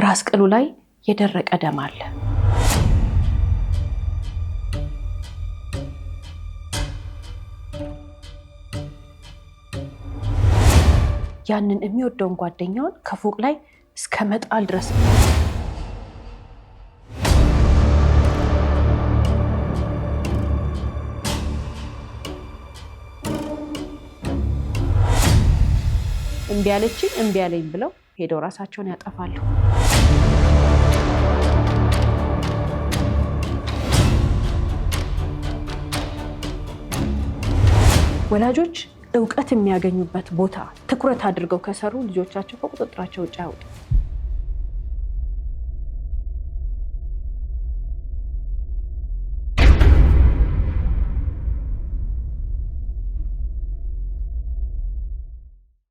ራስ ቅሉ ላይ የደረቀ ደም አለ። ያንን የሚወደውን ጓደኛውን ከፎቅ ላይ እስከ መጣል ድረስ እምቢ አለችኝ እምቢ አለኝ ብለው ሄደው ራሳቸውን ያጠፋሉ። ወላጆች እውቀት የሚያገኙበት ቦታ ትኩረት አድርገው ከሰሩ ልጆቻቸው ከቁጥጥራቸው ውጭ ያውጡ።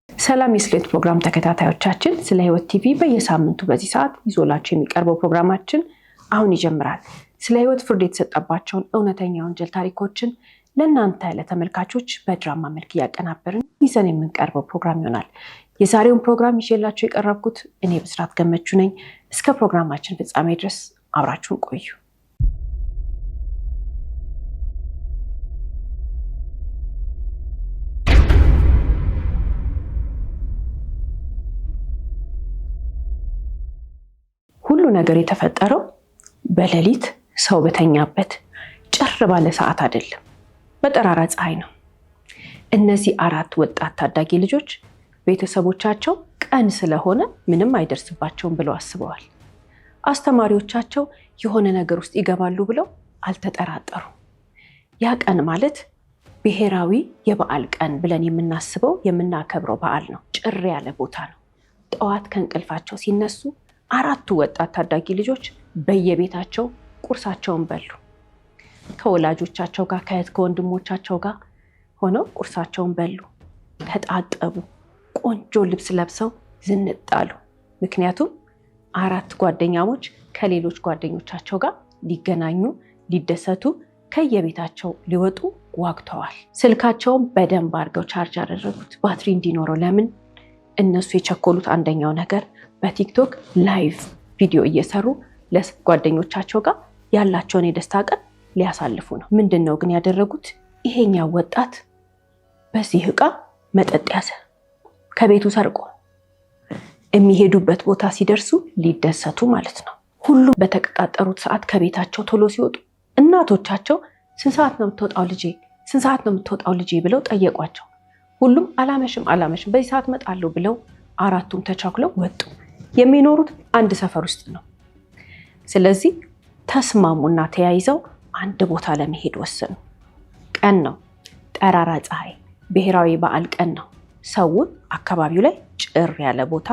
ሰላም የስሌት ፕሮግራም ተከታታዮቻችን፣ ስለ ህይወት ቲቪ በየሳምንቱ በዚህ ሰዓት ይዞላችሁ የሚቀርበው ፕሮግራማችን አሁን ይጀምራል። ስለ ህይወት ፍርድ የተሰጠባቸውን እውነተኛ ወንጀል ታሪኮችን ለእናንተ ለተመልካቾች በድራማ መልክ እያቀናበርን ይዘን የምንቀርበው ፕሮግራም ይሆናል። የዛሬውን ፕሮግራም ይዤላችሁ የቀረብኩት እኔ ብስራት ገመቹ ነኝ። እስከ ፕሮግራማችን ፍጻሜ ድረስ አብራችሁን ቆዩ። ሁሉ ነገር የተፈጠረው በሌሊት ሰው በተኛበት ጭር ባለ ሰዓት አይደለም፣ በጠራራ ፀሐይ ነው። እነዚህ 4 ወጣት ታዳጊ ልጆች ቤተሰቦቻቸው ቀን ስለሆነ ምንም አይደርስባቸውም ብለው አስበዋል። አስተማሪዎቻቸው የሆነ ነገር ውስጥ ይገባሉ ብለው አልተጠራጠሩ። ያ ቀን ማለት ብሔራዊ የበዓል ቀን ብለን የምናስበው የምናከብረው በዓል ነው። ጭር ያለ ቦታ ነው። ጠዋት ከእንቅልፋቸው ሲነሱ 4 ወጣት ታዳጊ ልጆች በየቤታቸው ቁርሳቸውን በሉ። ከወላጆቻቸው ጋር ከእህት ከወንድሞቻቸው ጋር ሆነው ቁርሳቸውን በሉ፣ ተጣጠቡ፣ ቆንጆ ልብስ ለብሰው ዝንጥ አሉ። ምክንያቱም 4 ጓደኛሞች ከሌሎች ጓደኞቻቸው ጋር ሊገናኙ ሊደሰቱ ከየቤታቸው ሊወጡ ዋግተዋል። ስልካቸውን በደንብ አድርገው ቻርጅ አደረጉት ባትሪ እንዲኖረው። ለምን? እነሱ የቸኮሉት አንደኛው ነገር በቲክቶክ ላይቭ ቪዲዮ እየሰሩ ለጓደኞቻቸው ጋር ያላቸውን የደስታ ቀን ሊያሳልፉ ነው። ምንድነው ግን ያደረጉት? ይሄኛው ወጣት በዚህ ዕቃ መጠጥ ያዘ፣ ከቤቱ ሰርቆ የሚሄዱበት ቦታ ሲደርሱ ሊደሰቱ ማለት ነው። ሁሉም በተቀጣጠሩት ሰዓት ከቤታቸው ቶሎ ሲወጡ እናቶቻቸው ስንት ሰዓት ነው የምትወጣው ልጄ፣ ስንት ሰዓት ነው የምትወጣው ልጄ ብለው ጠየቋቸው። ሁሉም አላመሽም በዚህ ሰዓት እመጣለሁ ብለው 4ቱም ተቻኩለው ወጡ። የሚኖሩት አንድ ሰፈር ውስጥ ነው። ስለዚህ ተስማሙና ተያይዘው አንድ ቦታ ለመሄድ ወሰኑ። ቀን ነው፣ ጠራራ ፀሐይ፣ ብሔራዊ በዓል ቀን ነው። ሰው አካባቢው ላይ ጭር ያለ ቦታ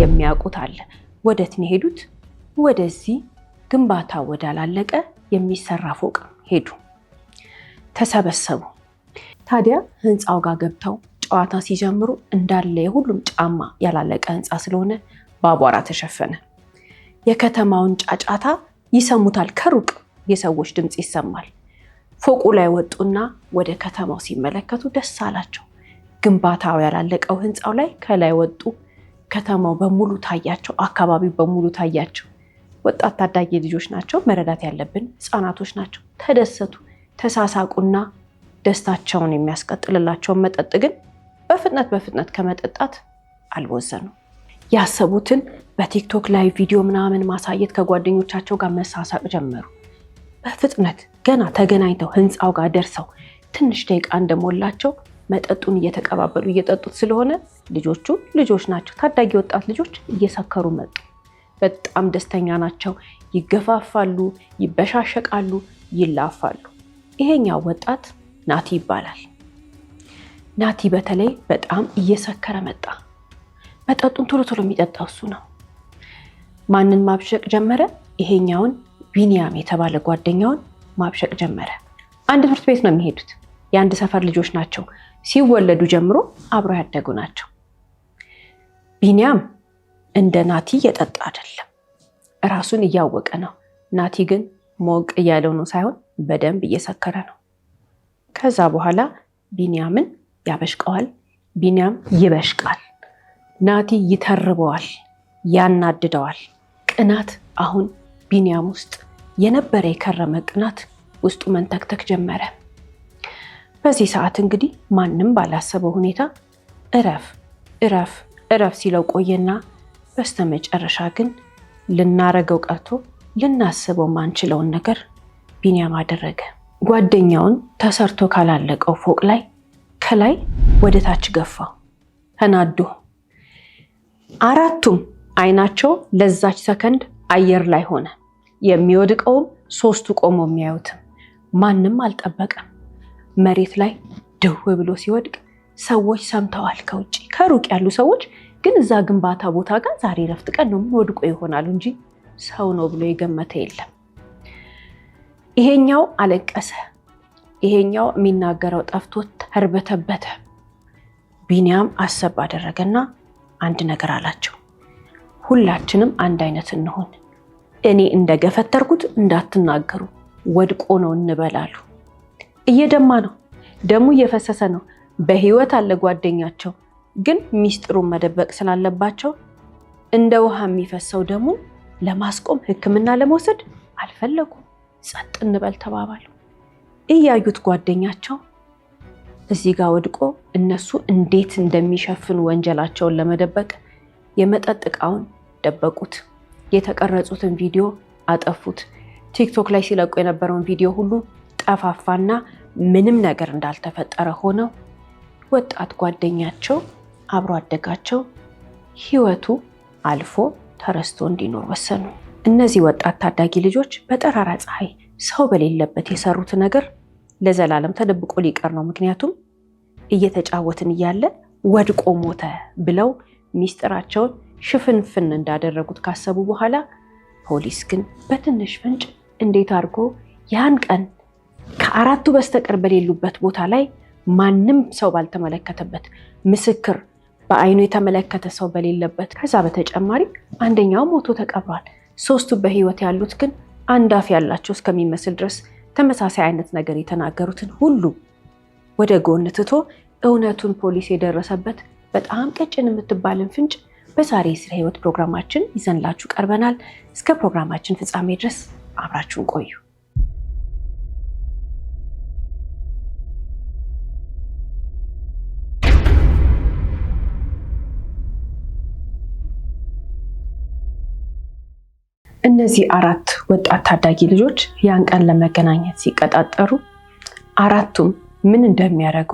የሚያውቁት አለ። ወዴት ነው ሄዱት? ወደዚህ ግንባታ ወዳላለቀ የሚሰራ ፎቅ ሄዱ። ተሰበሰቡ። ታዲያ ህንፃው ጋር ገብተው ጨዋታ ሲጀምሩ እንዳለ የሁሉም ጫማ ያላለቀ ህንፃ ስለሆነ በአቧራ ተሸፈነ። የከተማውን ጫጫታ ይሰሙታል። ከሩቅ የሰዎች ድምፅ ይሰማል። ፎቁ ላይ ወጡና ወደ ከተማው ሲመለከቱ ደስ አላቸው። ግንባታው ያላለቀው ህንፃው ላይ ከላይ ወጡ። ከተማው በሙሉ ታያቸው። አካባቢው በሙሉ ታያቸው። ወጣት ታዳጊ ልጆች ናቸው። መረዳት ያለብን ህፃናቶች ናቸው። ተደሰቱ፣ ተሳሳቁና ደስታቸውን የሚያስቀጥልላቸውን መጠጥ ግን በፍጥነት ከመጠጣት አልወሰኑ። ያሰቡትን በቲክቶክ ላይ ቪዲዮ ምናምን ማሳየት፣ ከጓደኞቻቸው ጋር መሳሳቅ ጀመሩ። በፍጥነት ገና ተገናኝተው ህንፃው ጋር ደርሰው ትንሽ ደቂቃ እንደሞላቸው መጠጡን እየተቀባበሉ እየጠጡት ስለሆነ ልጆች ናቸው፣ ታዳጊ ወጣት ልጆች እየሰከሩ መጡ። በጣም ደስተኛ ናቸው። ይገፋፋሉ፣ ይበሻሸቃሉ፣ ይላፋሉ። ይሄኛው ወጣት ናቲ ይባላል። ናቲ በተለይ በጣም እየሰከረ መጣ። መጠጡን ቶሎ የሚጠጣው እሱ ነው። ማንን ማብሸቅ ጀመረ? ይሄኛውን ቢኒያም የተባለ ጓደኛውን ማብሸቅ ጀመረ። አንድ ትምህርት ቤት ነው የሚሄዱት። የአንድ ሰፈር ልጆች ናቸው። ሲወለዱ ጀምሮ አብረው ያደጉ ናቸው። ቢኒያም እንደ ናቲ እየጠጣ አይደለም፣ ራሱን እያወቀ ነው። ናቲ ግን ሞቅ እያለው ነው ሳይሆን በደንብ እየሰከረ ነው። ከዛ በኋላ ቢኒያምን ያበሽቀዋል፣ ቢኒያም ይበሽቃል። ናቲ ይተርበዋል፣ ያናድደዋል። ቅናት አሁን ቢኒያም ውስጥ የነበረ የከረመ ቅናት ውስጡ መንተክተክ ጀመረ። በዚህ ሰዓት እንግዲህ ማንም ባላሰበው ሁኔታ እረፍ እረፍ እረፍ ሲለው ቆየና በስተመጨረሻ ግን ልናረገው ቀርቶ ልናስበው ማንችለውን ነገር ቢኒያም አደረገ። ጓደኛውን ተሰርቶ ካላለቀው ፎቅ ላይ ከላይ ወደ ታች ገፋው ተናዶ። አራቱም አይናቸው ለዛች ሰከንድ አየር ላይ ሆነ። የሚወድቀውም ሶስቱ ቆሞ የሚያዩትም ማንም አልጠበቀም። መሬት ላይ ድው ብሎ ሲወድቅ ሰዎች ሰምተዋል። ከውጪ ከሩቅ ያሉ ሰዎች ግን እዛ ግንባታ ቦታ ጋር ዛሬ ረፍት ቀን ነው ምን ወድቆ ይሆናሉ እንጂ ሰው ነው ብሎ የገመተ የለም። ይሄኛው አለቀሰ። ይሄኛው የሚናገረው ጠፍቶት ተርበተበተ። ቢኒያም አሰብ አደረገና አንድ ነገር አላቸው። ሁላችንም አንድ አይነት እንሆን። እኔ እንደገፈተርኩት እንዳትናገሩ፣ ወድቆ ነው እንበላሉ። እየደማ ነው፣ ደሙ እየፈሰሰ ነው። በህይወት አለ ጓደኛቸው፣ ግን ሚስጥሩን መደበቅ ስላለባቸው እንደ ውሃ የሚፈሰው ደሙን ለማስቆም ሕክምና ለመውሰድ አልፈለጉም። ጸጥ እንበል ተባባሉ። እያዩት ጓደኛቸው እዚህ ጋር ወድቆ እነሱ እንዴት እንደሚሸፍኑ ወንጀላቸውን ለመደበቅ የመጠጥ ዕቃውን ደበቁት። የተቀረጹትን ቪዲዮ አጠፉት። ቲክቶክ ላይ ሲለቁ የነበረውን ቪዲዮ ሁሉ ጠፋፋና ምንም ነገር እንዳልተፈጠረ ሆነው ወጣት ጓደኛቸው አብሮ አደጋቸው ህይወቱ አልፎ ተረስቶ እንዲኖር ወሰኑ። እነዚህ ወጣት ታዳጊ ልጆች በጠራራ ፀሐይ ሰው በሌለበት የሰሩት ነገር ለዘላለም ተደብቆ ሊቀር ነው። ምክንያቱም እየተጫወትን እያለ ወድቆ ሞተ ብለው ሚስጥራቸውን ሽፍንፍን እንዳደረጉት ካሰቡ በኋላ ፖሊስ ግን በትንሽ ፍንጭ እንዴት አድርጎ ያን ቀን ከአራቱ በስተቀር በሌሉበት ቦታ ላይ ማንም ሰው ባልተመለከተበት ምስክር በአይኑ የተመለከተ ሰው በሌለበት፣ ከዛ በተጨማሪ አንደኛው ሞቶ ተቀብሯል። ሶስቱ በህይወት ያሉት ግን አንድ አፍ ያላቸው እስከሚመስል ድረስ ተመሳሳይ አይነት ነገር የተናገሩትን ሁሉ ወደ ጎን ትቶ እውነቱን ፖሊስ የደረሰበት በጣም ቀጭን የምትባልን ፍንጭ በዛሬ ስለ ህይወት ፕሮግራማችን ይዘንላችሁ ቀርበናል። እስከ ፕሮግራማችን ፍጻሜ ድረስ አብራችሁን ቆዩ። እነዚህ አራት ወጣት ታዳጊ ልጆች ያን ቀን ለመገናኘት ሲቀጣጠሩ አራቱም ምን እንደሚያደርጉ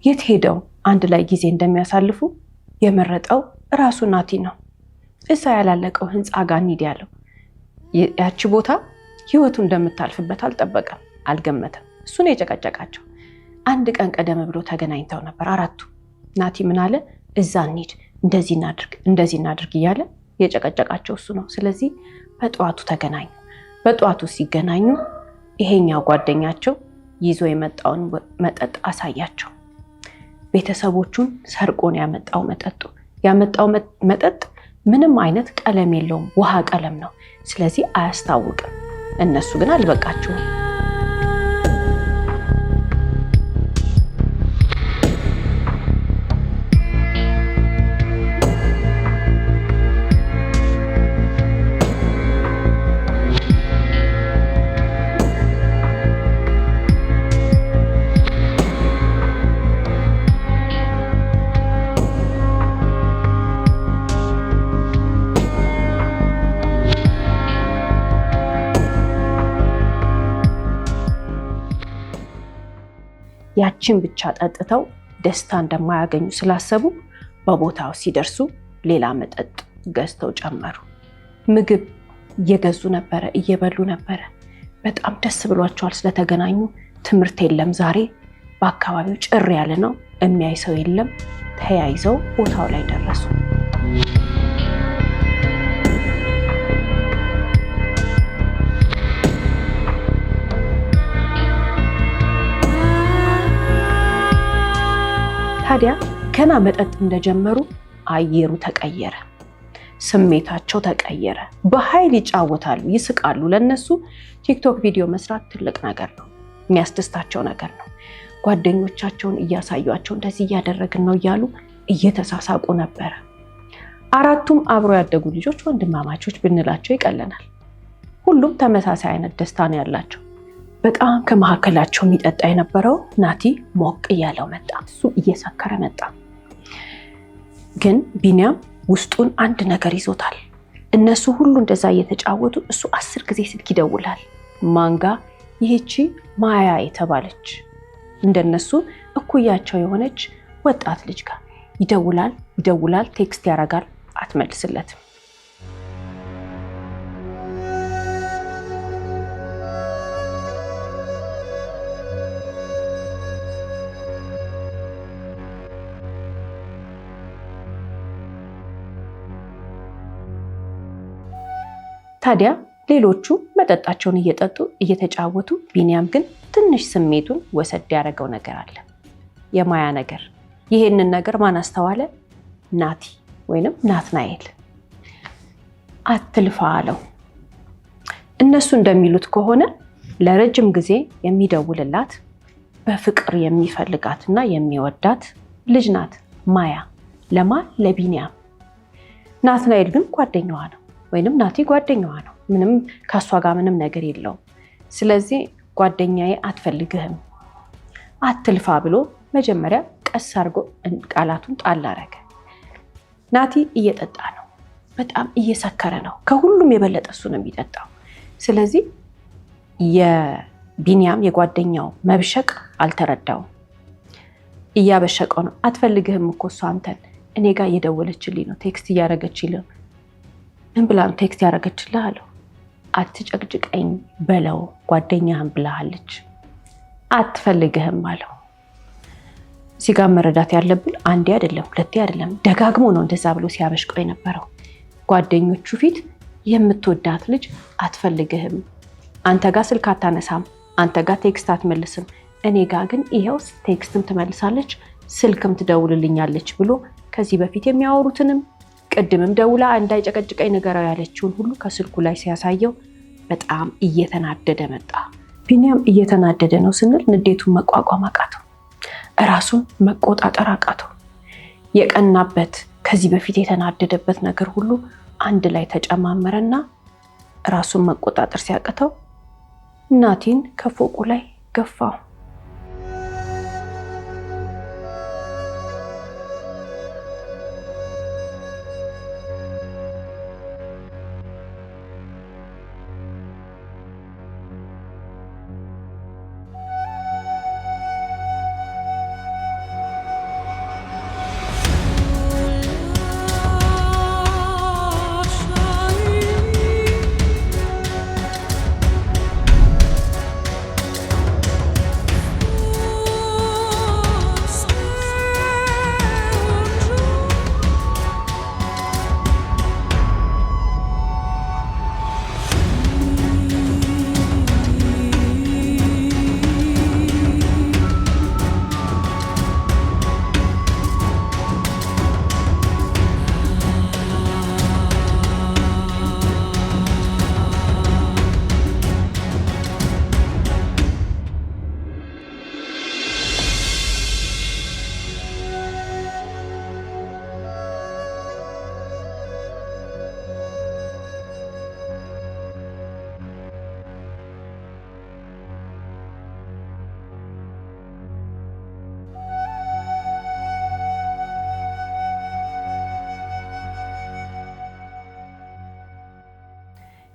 የት ሄደው አንድ ላይ ጊዜ እንደሚያሳልፉ የመረጠው ራሱ ናቲ ነው። እዛ ያላለቀው ህንፃ ጋር እንሂድ ያለው ያቺ ቦታ ህይወቱ እንደምታልፍበት አልጠበቀም፣ አልገመተም። እሱ ነው የጨቀጨቃቸው። አንድ ቀን ቀደም ብሎ ተገናኝተው ነበር አራቱ። ናቲ ምን አለ? እዛ እንሂድ፣ እንደዚህ እናድርግ እያለ የጨቀጨቃቸው እሱ ነው። ስለዚህ በጠዋቱ ተገናኙ። በጠዋቱ ሲገናኙ ይሄኛው ጓደኛቸው ይዞ የመጣውን መጠጥ አሳያቸው። ቤተሰቦቹን ሰርቆን ያመጣው መጠጥ ምንም አይነት ቀለም የለውም፣ ውሃ ቀለም ነው። ስለዚህ አያስታውቅም። እነሱ ግን አልበቃቸውም። ያችን ብቻ ጠጥተው ደስታ እንደማያገኙ ስላሰቡ በቦታው ሲደርሱ ሌላ መጠጥ ገዝተው ጨመሩ። ምግብ እየገዙ ነበረ፣ እየበሉ ነበረ። በጣም ደስ ብሏቸዋል ስለተገናኙ። ትምህርት የለም ዛሬ፣ በአካባቢው ጭር ያለ ነው፣ የሚያይ ሰው የለም። ተያይዘው ቦታው ላይ ደረሱ። ታዲያ ገና መጠጥ እንደጀመሩ አየሩ ተቀየረ፣ ስሜታቸው ተቀየረ። በኃይል ይጫወታሉ፣ ይስቃሉ። ለነሱ ቲክቶክ ቪዲዮ መስራት ትልቅ ነገር ነው፣ የሚያስደስታቸው ነገር ነው። ጓደኞቻቸውን እያሳዩቸው እንደዚህ እያደረግን ነው እያሉ እየተሳሳቁ ነበረ። አራቱም አብሮ ያደጉ ልጆች ወንድማማቾች ብንላቸው ይቀለናል። ሁሉም ተመሳሳይ አይነት ደስታ ነው ያላቸው። በጣም ከመካከላቸው የሚጠጣ የነበረው ናቲ ሞቅ እያለው መጣ። እሱ እየሰከረ መጣ። ግን ቢኒያም ውስጡን አንድ ነገር ይዞታል። እነሱ ሁሉ እንደዛ እየተጫወቱ እሱ 10 ጊዜ ስልክ ይደውላል። ማንጋ? ይህቺ ማያ የተባለች እንደነሱ እኩያቸው የሆነች ወጣት ልጅ ጋር ይደውላል፣ ቴክስት ያደርጋል፣ አትመልስለትም። ታዲያ ሌሎቹ መጠጣቸውን እየጠጡ እየተጫወቱ፣ ቢኒያም ግን ትንሽ ስሜቱን ወሰድ ያደረገው ነገር አለ። የማያ ነገር። ይሄንን ነገር ማን አስተዋለ? ናቲ ወይንም ናትናኤል። አትልፋ አለው። እነሱ እንደሚሉት ከሆነ ለረጅም ጊዜ የሚደውልላት በፍቅር የሚፈልጋትና የሚወዳት ልጅ ናት ማያ። ለማን? ለቢኒያም። ናትናኤል ግን ጓደኛዋ ነው፣ ወይንም ናቲ ጓደኛዋ ነው። ምንም ከሷ ጋር ምንም ነገር የለውም። ስለዚህ ጓደኛዬ አትፈልግህም፣ አትልፋ ብሎ መጀመሪያ ቀስ አድርጎ ቃላቱን ጣል አደረገ። ናቲ እየጠጣ ነው፣ በጣም እየሰከረ ነው። ከሁሉም የበለጠ እሱ ነው የሚጠጣው። ስለዚህ የቢኒያም የጓደኛው መብሸቅ አልተረዳውም። እያበሸቀው ነው። አትፈልግህም እኮ እሷ አንተን፣ እኔ ጋር እየደወለችልኝ ነው፣ ቴክስት እያደረገችልኝ። ምን ብላ ነው ቴክስት ያደረገችልህ አለው። አትጨቅጭቀኝ በለው ጓደኛህን ብላሃለች፣ አትፈልግህም አለው። እዚህ ጋር መረዳት ያለብን አንዴ አይደለም ሁለቴ አይደለም፣ ደጋግሞ ነው እንደዛ ብሎ ሲያበሽቀው የነበረው። ጓደኞቹ ፊት የምትወዳት ልጅ አትፈልግህም፣ አንተ ጋር ስልክ አታነሳም፣ አንተ ጋር ቴክስት አትመልስም፣ እኔ ጋር ግን ይኸው ቴክስትም ትመልሳለች፣ ስልክም ትደውልልኛለች ብሎ ከዚህ በፊት የሚያወሩትንም ቅድምም ደውላ እንዳይጨቀጭቀኝ ንገረው ያለችውን ሁሉ ከስልኩ ላይ ሲያሳየው በጣም እየተናደደ መጣ። ቢኒያም እየተናደደ ነው ስንል ንዴቱን መቋቋም አቃተው፣ እራሱን መቆጣጠር አቃተው። የቀናበት ከዚህ በፊት የተናደደበት ነገር ሁሉ አንድ ላይ ተጨማመረና ራሱን መቆጣጠር ሲያቅተው ናቲን ከፎቁ ላይ ገፋው።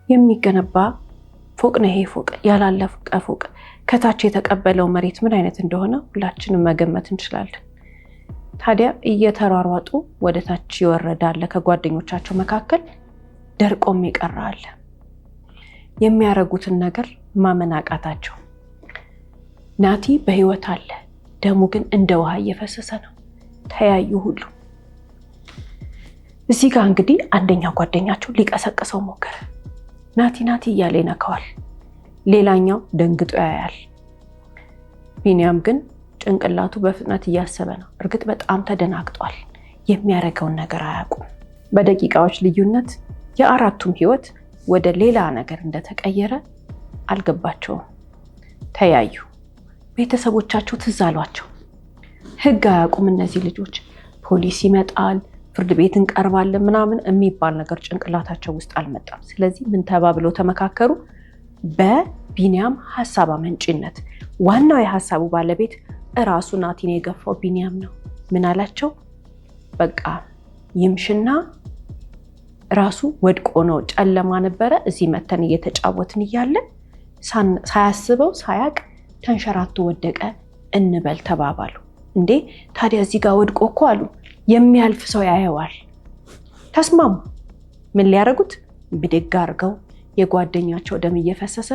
የሚገነባ ፎቅ ነው ይሄ ፎቅ። ያላለቀ ፎቅ፣ ከታች የተቀበለው መሬት ምን አይነት እንደሆነ ሁላችንም መገመት እንችላለን። ታዲያ እየተሯሯጡ ወደ ታች ይወረዳል። ከጓደኞቻቸው መካከል ደርቆም ይቀራል። የሚያረጉትን ነገር ማመን አቃታቸው። ናቲ በህይወት አለ፣ ደሙ ግን እንደ ውሃ እየፈሰሰ ነው። ተያዩ ሁሉ። እዚህ ጋር እንግዲህ አንደኛው ጓደኛቸው ሊቀሰቅሰው ሞከረ። ናቲ ናቲ እያለ ይነካዋል። ሌላኛው ደንግጦ ያያል። ቢኒያም ግን ጭንቅላቱ በፍጥነት እያሰበ ነው። እርግጥ በጣም ተደናግጧል። የሚያደርገውን ነገር አያውቁም። በደቂቃዎች ልዩነት የአራቱም ህይወት ወደ ሌላ ነገር እንደተቀየረ አልገባቸውም። ተያዩ። ቤተሰቦቻቸው ትዝ አሏቸው። ህግ አያውቁም እነዚህ ልጆች። ፖሊስ ይመጣል፣ ፍርድ ቤት እንቀርባለን ምናምን የሚባል ነገር ጭንቅላታቸው ውስጥ አልመጣም። ስለዚህ ምን ተባብለው ተመካከሩ? በቢኒያም ሀሳብ አመንጭነት ዋናው የሀሳቡ ባለቤት እራሱ ናቲን የገፋው ቢኒያም ነው። ምን አላቸው? በቃ ይምሽና ራሱ ወድቆ ነው፣ ጨለማ ነበረ፣ እዚህ መተን እየተጫወትን እያለን ሳያስበው ሳያቅ ተንሸራቶ ወደቀ እንበል ተባባሉ። እንዴ ታዲያ እዚህ ጋር ወድቆ እኮ አሉ የሚያልፍ ሰው ያየዋል። ተስማሙ። ምን ሊያደርጉት? ብድግ አድርገው የጓደኛቸው ደም እየፈሰሰ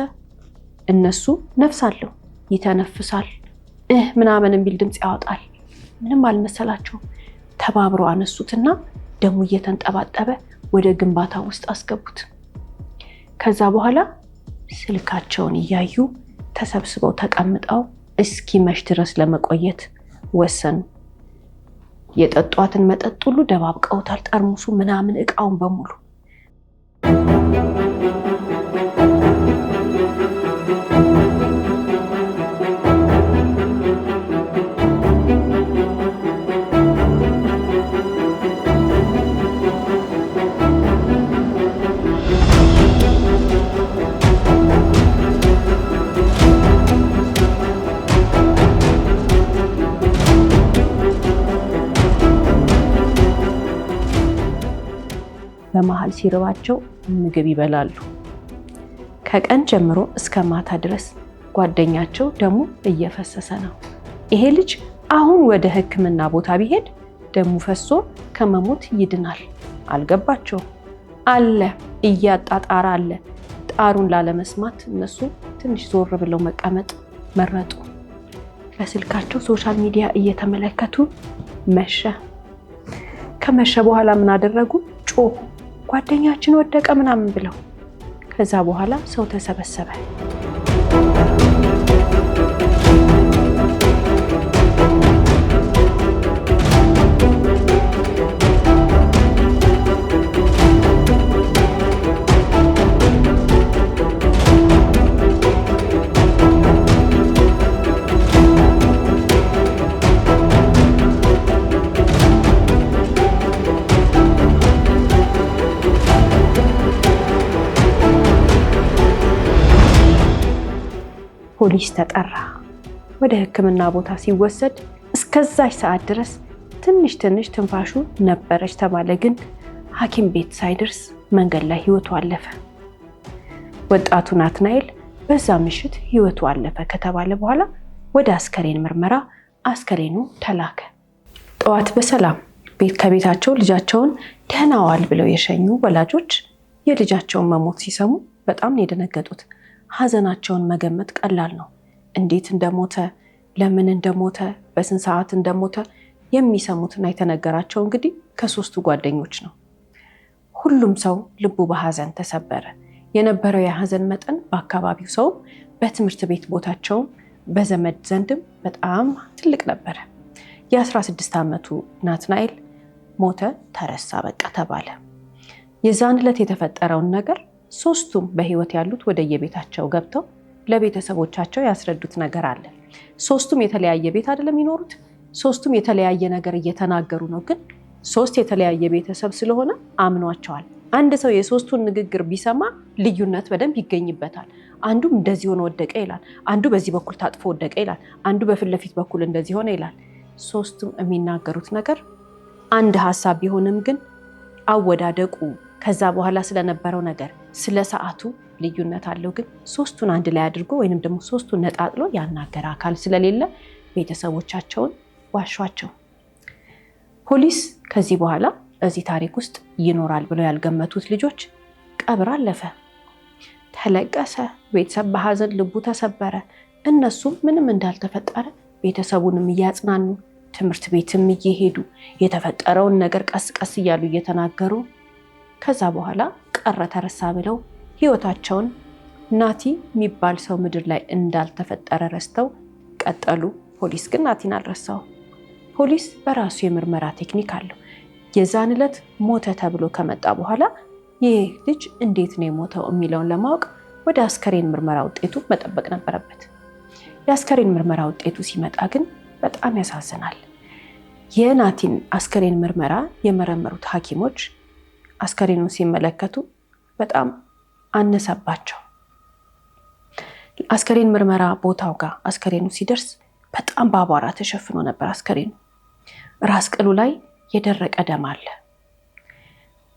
እነሱ ነፍስ አለው ይተነፍሳል ምናምን የሚል ድምፅ ያወጣል። ምንም አልመሰላቸው። ተባብረው አነሱትና ደሙ እየተንጠባጠበ ወደ ግንባታ ውስጥ አስገቡት። ከዛ በኋላ ስልካቸውን እያዩ ተሰብስበው ተቀምጠው እስኪመሽ ድረስ ለመቆየት ወሰኑ። የጠጧትን መጠጥ ሁሉ ደባብቀውታል። ጠርሙሱ ምናምን እቃውን በሙሉ። በመሃል ሲርባቸው ምግብ ይበላሉ። ከቀን ጀምሮ እስከ ማታ ድረስ ጓደኛቸው ደሙ እየፈሰሰ ነው። ይሄ ልጅ አሁን ወደ ሕክምና ቦታ ቢሄድ ደሙ ፈሶ ከመሞት ይድናል። አልገባቸውም። አለ እያጣጣረ አለ። ጣሩን ላለመስማት እነሱ ትንሽ ዞር ብለው መቀመጥ መረጡ። በስልካቸው ሶሻል ሚዲያ እየተመለከቱ መሸ። ከመሸ በኋላ ምን አደረጉ? ጮሁ። ጓደኛችን ወደቀ ምናምን ብለው። ከዛ በኋላ ሰው ተሰበሰበ። ፖሊስ ተጠራ። ወደ ሕክምና ቦታ ሲወሰድ እስከዛች ሰዓት ድረስ ትንሽ ትንፋሹ ነበረች ተባለ። ግን ሐኪም ቤት ሳይደርስ መንገድ ላይ ህይወቱ አለፈ። ወጣቱ ናትናኤል በዛ ምሽት ህይወቱ አለፈ ከተባለ በኋላ ወደ አስከሬን ምርመራ አስከሬኑ ተላከ። ጠዋት በሰላም ከቤታቸው ልጃቸውን ደህና ዋል ብለው የሸኙ ወላጆች የልጃቸውን መሞት ሲሰሙ በጣም ነው የደነገጡት። ሀዘናቸውን መገመት ቀላል ነው። እንዴት እንደሞተ፣ ለምን እንደሞተ፣ በስንት ሰዓት እንደሞተ የሚሰሙትና የተነገራቸው እንግዲህ ከሶስቱ ጓደኞች ነው። ሁሉም ሰው ልቡ በሀዘን ተሰበረ። የነበረው የሀዘን መጠን በአካባቢው ሰው፣ በትምህርት ቤት ቦታቸውም፣ በዘመድ ዘንድም በጣም ትልቅ ነበረ። የ16 ዓመቱ ናትናኤል ሞተ፣ ተረሳ፣ በቃ ተባለ። የዛን ዕለት የተፈጠረውን ነገር ሶስቱም በህይወት ያሉት ወደ የቤታቸው ገብተው ለቤተሰቦቻቸው ያስረዱት ነገር አለ። ሶስቱም የተለያየ ቤት አይደለም የሚኖሩት። ሶስቱም የተለያየ ነገር እየተናገሩ ነው። ግን ሶስት የተለያየ ቤተሰብ ስለሆነ አምኗቸዋል። አንድ ሰው የሶስቱን ንግግር ቢሰማ ልዩነት በደንብ ይገኝበታል። አንዱ እንደዚህ ሆነ ወደቀ ይላል፣ አንዱ በዚህ በኩል ታጥፎ ወደቀ ይላል፣ አንዱ በፊት ለፊት በኩል እንደዚህ ሆነ ይላል። ሶስቱም የሚናገሩት ነገር አንድ ሀሳብ ቢሆንም ግን አወዳደቁ ከዛ በኋላ ስለነበረው ነገር ስለ ሰዓቱ ልዩነት አለው። ግን ሶስቱን አንድ ላይ አድርጎ ወይንም ደግሞ ሶስቱን ነጣጥሎ ያናገረ አካል ስለሌለ ቤተሰቦቻቸውን ዋሿቸው። ፖሊስ ከዚህ በኋላ እዚህ ታሪክ ውስጥ ይኖራል ብለው ያልገመቱት ልጆች ቀብር አለፈ፣ ተለቀሰ። ቤተሰብ በሀዘን ልቡ ተሰበረ። እነሱም ምንም እንዳልተፈጠረ ቤተሰቡንም እያጽናኑ ትምህርት ቤትም እየሄዱ የተፈጠረውን ነገር ቀስ ቀስ እያሉ እየተናገሩ ከዛ በኋላ ቀረ ተረሳ ብለው ህይወታቸውን ናቲ የሚባል ሰው ምድር ላይ እንዳልተፈጠረ ረስተው ቀጠሉ። ፖሊስ ግን ናቲን አልረሳው። ፖሊስ በራሱ የምርመራ ቴክኒክ አለው። የዛን ዕለት ሞተ ተብሎ ከመጣ በኋላ ይህ ልጅ እንዴት ነው የሞተው የሚለውን ለማወቅ ወደ አስከሬን ምርመራ ውጤቱ መጠበቅ ነበረበት። የአስከሬን ምርመራ ውጤቱ ሲመጣ ግን በጣም ያሳዝናል። የናቲን አስከሬን ምርመራ የመረመሩት ሐኪሞች አስከሬኑን ሲመለከቱ በጣም አነሰባቸው። አስከሬን ምርመራ ቦታው ጋር አስከሬኑ ሲደርስ በጣም በአቧራ ተሸፍኖ ነበር አስከሬኑ። ራስ ቅሉ ላይ የደረቀ ደም አለ።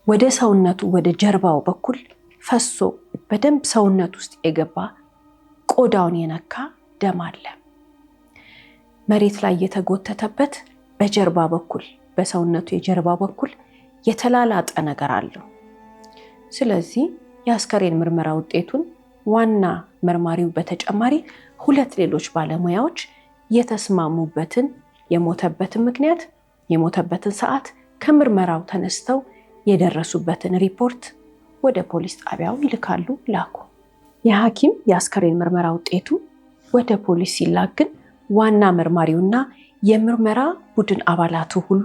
ወደ ሰውነቱ ወደ ጀርባው በኩል ፈሶ በደንብ ሰውነት ውስጥ የገባ ቆዳውን የነካ ደም አለ። መሬት ላይ የተጎተተበት በጀርባ በኩል በሰውነቱ የጀርባ በኩል የተላላጠ ነገር አለው። ስለዚህ የአስከሬን ምርመራ ውጤቱን ዋና መርማሪው በተጨማሪ 2 ሌሎች ባለሙያዎች የተስማሙበትን የሞተበትን ምክንያት፣ የሞተበትን ሰዓት ከምርመራው ተነስተው የደረሱበትን ሪፖርት ወደ ፖሊስ ጣቢያው ይልካሉ። ላኩ። የሐኪም የአስከሬን ምርመራ ውጤቱ ወደ ፖሊስ ሲላክ ግን ዋና መርማሪውና የምርመራ ቡድን አባላቱ ሁሉ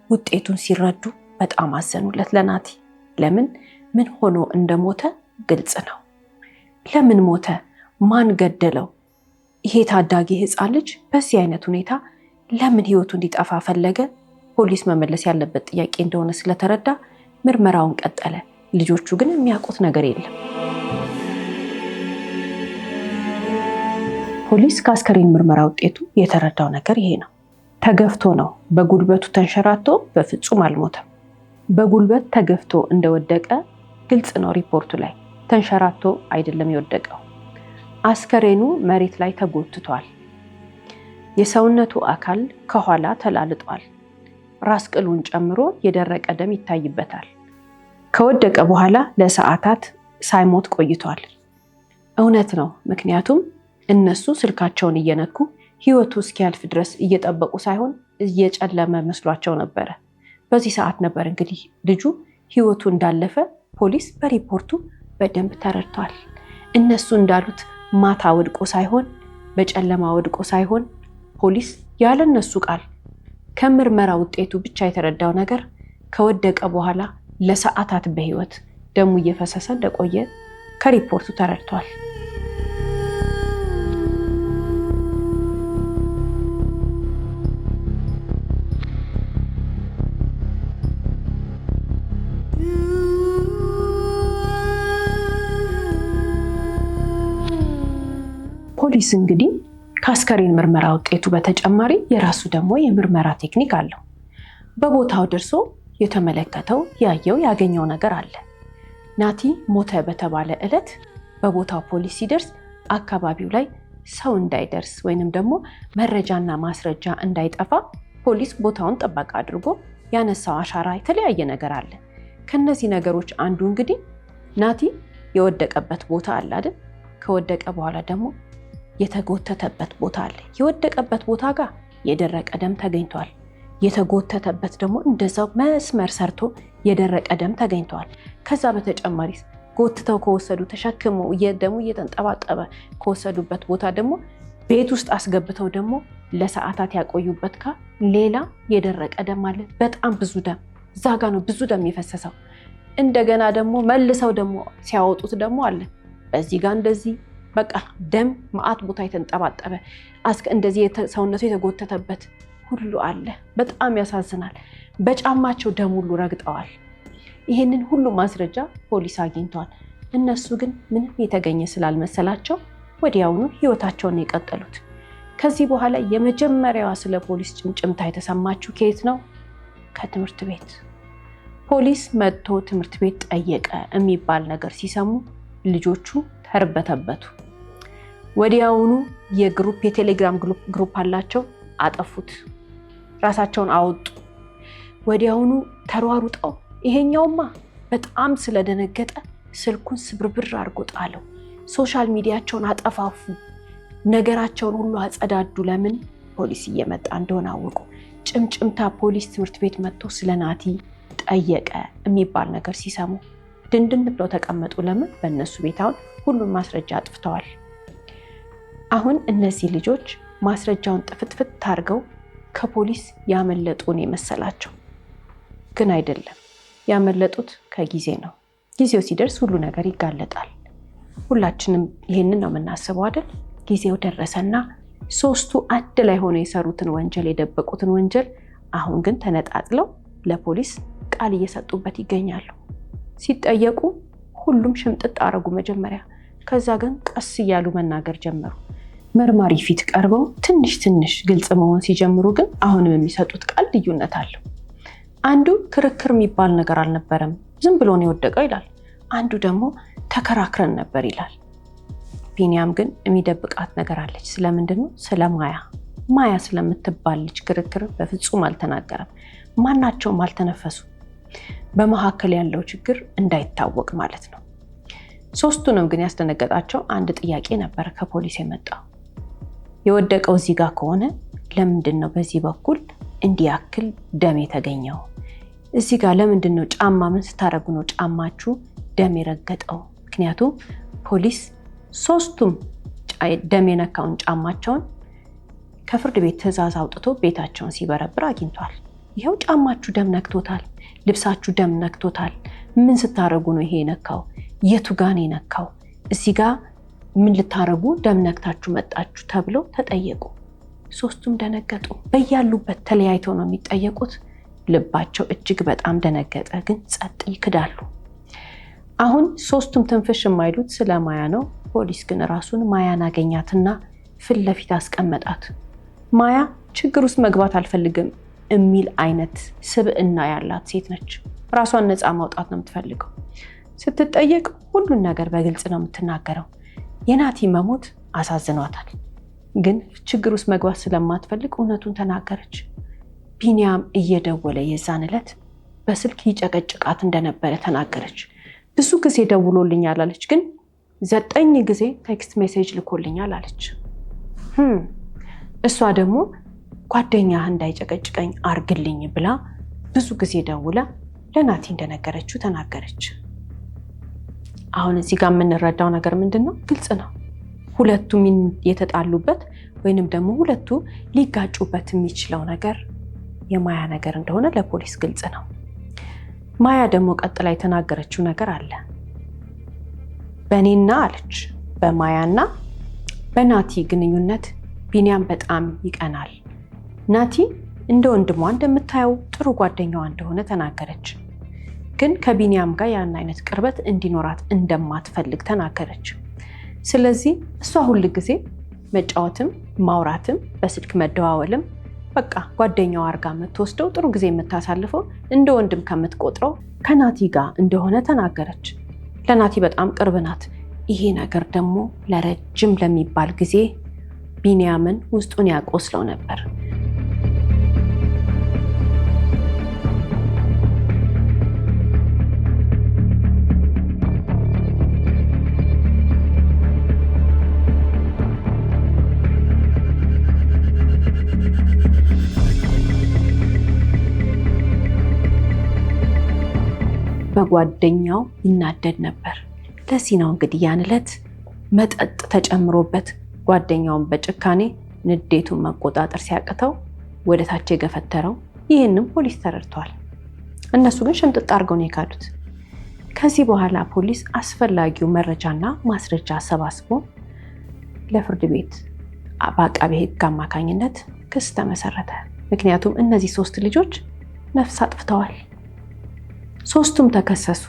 ውጤቱን ሲረዱ በጣም አዘኑለት ለናቲ። ለምን ምን ሆኖ እንደሞተ ግልጽ ነው። ለምን ሞተ? ማን ገደለው? ይሄ ታዳጊ ሕፃን ልጅ በዚህ አይነት ሁኔታ ለምን ህይወቱ እንዲጠፋ ፈለገ? ፖሊስ መመለስ ያለበት ጥያቄ እንደሆነ ስለተረዳ ምርመራውን ቀጠለ። ልጆቹ ግን የሚያውቁት ነገር የለም። ፖሊስ ከአስከሬን ምርመራ ውጤቱ የተረዳው ነገር ይሄ ነው። ተገፍቶ ነው። በጉልበቱ ተንሸራቶ በፍጹም አልሞተም። በጉልበት ተገፍቶ እንደወደቀ ግልጽ ነው ሪፖርቱ ላይ። ተንሸራቶ አይደለም የወደቀው። አስከሬኑ መሬት ላይ ተጎትቷል። የሰውነቱ አካል ከኋላ ተላልጧል። ራስ ቅሉን ጨምሮ የደረቀ ደም ይታይበታል። ከወደቀ በኋላ ለሰዓታት ሳይሞት ቆይቷል። እውነት ነው። ምክንያቱም እነሱ ስልካቸውን እየነኩ ህይወቱ እስኪያልፍ ድረስ እየጠበቁ ሳይሆን እየጨለመ መስሏቸው ነበረ። በዚህ ሰዓት ነበር እንግዲህ ልጁ ህይወቱ እንዳለፈ ፖሊስ በሪፖርቱ በደንብ ተረድቷል። እነሱ እንዳሉት ማታ ወድቆ ሳይሆን በጨለማ ወድቆ ሳይሆን ፖሊስ ያለ እነሱ ቃል ከምርመራ ውጤቱ ብቻ የተረዳው ነገር ከወደቀ በኋላ ለሰዓታት በህይወት ደሙ እየፈሰሰ እንደቆየ ከሪፖርቱ ተረድቷል። ፖሊስ እንግዲህ ከአስከሬን ምርመራ ውጤቱ በተጨማሪ የራሱ ደግሞ የምርመራ ቴክኒክ አለው። በቦታው ደርሶ የተመለከተው ያየው ያገኘው ነገር አለ። ናቲ ሞተ በተባለ ዕለት በቦታው ፖሊስ ሲደርስ አካባቢው ላይ ሰው እንዳይደርስ ወይንም ደግሞ መረጃና ማስረጃ እንዳይጠፋ ፖሊስ ቦታውን ጥበቃ አድርጎ ያነሳው አሻራ የተለያየ ነገር አለ። ከነዚህ ነገሮች አንዱ እንግዲህ ናቲ የወደቀበት ቦታ አለ አይደል? ከወደቀ በኋላ ደግሞ የተጎተተበት ቦታ አለ። የወደቀበት ቦታ ጋር የደረቀ ደም ተገኝቷል። የተጎተተበት ደግሞ እንደዛው መስመር ሰርቶ የደረቀ ደም ተገኝቷል። ከዛ በተጨማሪ ጎትተው ከወሰዱ ተሸክመው ደሙ እየተንጠባጠበ ከወሰዱበት ቦታ ደግሞ ቤት ውስጥ አስገብተው ደግሞ ለሰዓታት ያቆዩበት ጋር ሌላ የደረቀ ደም አለ። በጣም ብዙ ደም እዛ ጋ ነው ብዙ ደም የፈሰሰው። እንደገና ደግሞ መልሰው ደግሞ ሲያወጡት ደግሞ አለ በዚህ ጋር እንደዚህ በቃ ደም ማአት ቦታ የተንጠባጠበ እንደዚህ ሰውነቱ የተጎተተበት ሁሉ አለ። በጣም ያሳዝናል። በጫማቸው ደም ሁሉ ረግጠዋል። ይህንን ሁሉ ማስረጃ ፖሊስ አግኝቷል። እነሱ ግን ምንም የተገኘ ስላልመሰላቸው ወዲያውኑ ህይወታቸውን የቀጠሉት። ከዚህ በኋላ የመጀመሪያዋ ስለ ፖሊስ ጭምጭምታ የተሰማችው ከየት ነው? ከትምህርት ቤት። ፖሊስ መጥቶ ትምህርት ቤት ጠየቀ የሚባል ነገር ሲሰሙ ልጆቹ ተርበተበቱ። ወዲያውኑ የቴሌግራም ግሩፕ አላቸው፣ አጠፉት፣ ራሳቸውን አወጡ። ወዲያውኑ ተሯሩጠው ይሄኛውማ በጣም ስለደነገጠ ስልኩን ስብርብር አድርጎ ጣለው። ሶሻል ሚዲያቸውን አጠፋፉ፣ ነገራቸውን ሁሉ አጸዳዱ። ለምን? ፖሊስ እየመጣ እንደሆነ አወቁ። ጭምጭምታ ፖሊስ ትምህርት ቤት መጥቶ ስለ ናቲ ጠየቀ የሚባል ነገር ሲሰሙ ድንድን ብለው ተቀመጡ። ለምን? በእነሱ ቤት አሁን ሁሉም ማስረጃ አጥፍተዋል። አሁን እነዚህ ልጆች ማስረጃውን ጥፍትፍት አድርገው ከፖሊስ ያመለጡን የመሰላቸው ግን አይደለም። ያመለጡት ከጊዜ ነው። ጊዜው ሲደርስ ሁሉ ነገር ይጋለጣል። ሁላችንም ይህንን ነው የምናስበው አይደል? ጊዜው ደረሰና ሶስቱ አንድ ላይ ሆነው የሰሩትን ወንጀል የደበቁትን ወንጀል አሁን ግን ተነጣጥለው ለፖሊስ ቃል እየሰጡበት ይገኛሉ። ሲጠየቁ ሁሉም ሽምጥጥ አረጉ መጀመሪያ። ከዛ ግን ቀስ እያሉ መናገር ጀመሩ። መርማሪ ፊት ቀርበው ትንሽ ትንሽ ግልጽ መሆን ሲጀምሩ ግን አሁንም የሚሰጡት ቃል ልዩነት አለው። አንዱ ክርክር የሚባል ነገር አልነበረም፣ ዝም ብሎ ነው የወደቀው ይላል። አንዱ ደግሞ ተከራክረን ነበር ይላል። ቢኒያም ግን የሚደብቃት ነገር አለች። ስለምንድን ነው? ስለ ማያ ስለምትባል ልጅ ክርክር በፍጹም አልተናገረም። ማናቸውም አልተነፈሱ። በመካከል ያለው ችግር እንዳይታወቅ ማለት ነው። ሶስቱንም ግን ያስደነገጣቸው አንድ ጥያቄ ነበር ከፖሊስ የመጣው። የወደቀው እዚህ ጋር ከሆነ ለምንድን ነው በዚህ በኩል እንዲያክል ደም የተገኘው? እዚህ ጋር ለምንድን ነው ጫማ ምን ስታረጉ ነው ጫማችሁ ደም የረገጠው? ምክንያቱም ፖሊስ ሶስቱም ደም የነካውን ጫማቸውን ከፍርድ ቤት ትዕዛዝ አውጥቶ ቤታቸውን ሲበረብር አግኝቷል። ይኸው ጫማችሁ ደም ነክቶታል፣ ልብሳችሁ ደም ነክቶታል። ምን ስታረጉ ነው ይሄ የነካው? የቱ ጋር ነው የነካው? እዚህ ጋር ምን ልታረጉ ደም ነክታችሁ መጣችሁ ተብለው ተጠየቁ። ሶስቱም ደነገጡ። በያሉበት ተለያይተው ነው የሚጠየቁት። ልባቸው እጅግ በጣም ደነገጠ፣ ግን ጸጥ ይክዳሉ። አሁን ሶስቱም ትንፍሽ የማይሉት ስለ ማያ ነው። ፖሊስ ግን ራሱን ማያን አገኛትና ፊት ለፊት አስቀመጣት። ማያ ችግር ውስጥ መግባት አልፈልግም የሚል አይነት ስብዕና ያላት ሴት ነች። ራሷን ነፃ ማውጣት ነው የምትፈልገው። ስትጠየቅ ሁሉን ነገር በግልጽ ነው የምትናገረው። የናቲ መሞት አሳዝኗታል፣ ግን ችግር ውስጥ መግባት ስለማትፈልግ እውነቱን ተናገረች። ቢኒያም እየደወለ የዛን ዕለት በስልክ ይጨቀጭቃት እንደነበረ ተናገረች። ብዙ ጊዜ ደውሎልኛል አለች፣ ግን 9 ጊዜ ቴክስት ሜሴጅ ልኮልኛል አለች። እሷ ደግሞ ጓደኛህ እንዳይጨቀጭቀኝ አርግልኝ ብላ ብዙ ጊዜ ደውላ ለናቲ እንደነገረችው ተናገረች። አሁን እዚህ ጋር የምንረዳው ነገር ምንድን ነው? ግልጽ ነው። ሁለቱም የተጣሉበት ወይንም ደግሞ ሁለቱ ሊጋጩበት የሚችለው ነገር የማያ ነገር እንደሆነ ለፖሊስ ግልጽ ነው። ማያ ደግሞ ቀጥላ የተናገረችው ነገር አለ። በእኔና አለች በማያና በናቲ ግንኙነት ቢኒያም በጣም ይቀናል። ናቲ እንደ ወንድሟ እንደምታየው ጥሩ ጓደኛዋ እንደሆነ ተናገረች። ግን ከቢኒያም ጋር ያን አይነት ቅርበት እንዲኖራት እንደማትፈልግ ተናገረች። ስለዚህ እሷ ሁል ጊዜ መጫወትም ማውራትም በስልክ መደዋወልም በቃ ጓደኛዋ አርጋ የምትወስደው ጥሩ ጊዜ የምታሳልፈው እንደ ወንድም ከምትቆጥረው ከናቲ ጋር እንደሆነ ተናገረች። ለናቲ በጣም ቅርብ ናት። ይሄ ነገር ደግሞ ለረጅም ለሚባል ጊዜ ቢኒያምን ውስጡን ያቆስለው ነበር። በጓደኛው ይናደድ ነበር። ለዚህ ነው እንግዲህ ያን ዕለት መጠጥ ተጨምሮበት ጓደኛውን በጭካኔ ንዴቱን መቆጣጠር ሲያቅተው ወደ ታች የገፈተረው። ይህንም ፖሊስ ተረድቷል። እነሱ ግን ሽምጥጥ አድርገው ነው የካዱት። ከዚህ በኋላ ፖሊስ አስፈላጊው መረጃና ማስረጃ አሰባስቦ ለፍርድ ቤት በአቃቤ ሕግ አማካኝነት ክስ ተመሰረተ። ምክንያቱም እነዚህ 3 ልጆች ነፍስ አጥፍተዋል። ሶስቱም ተከሰሱ።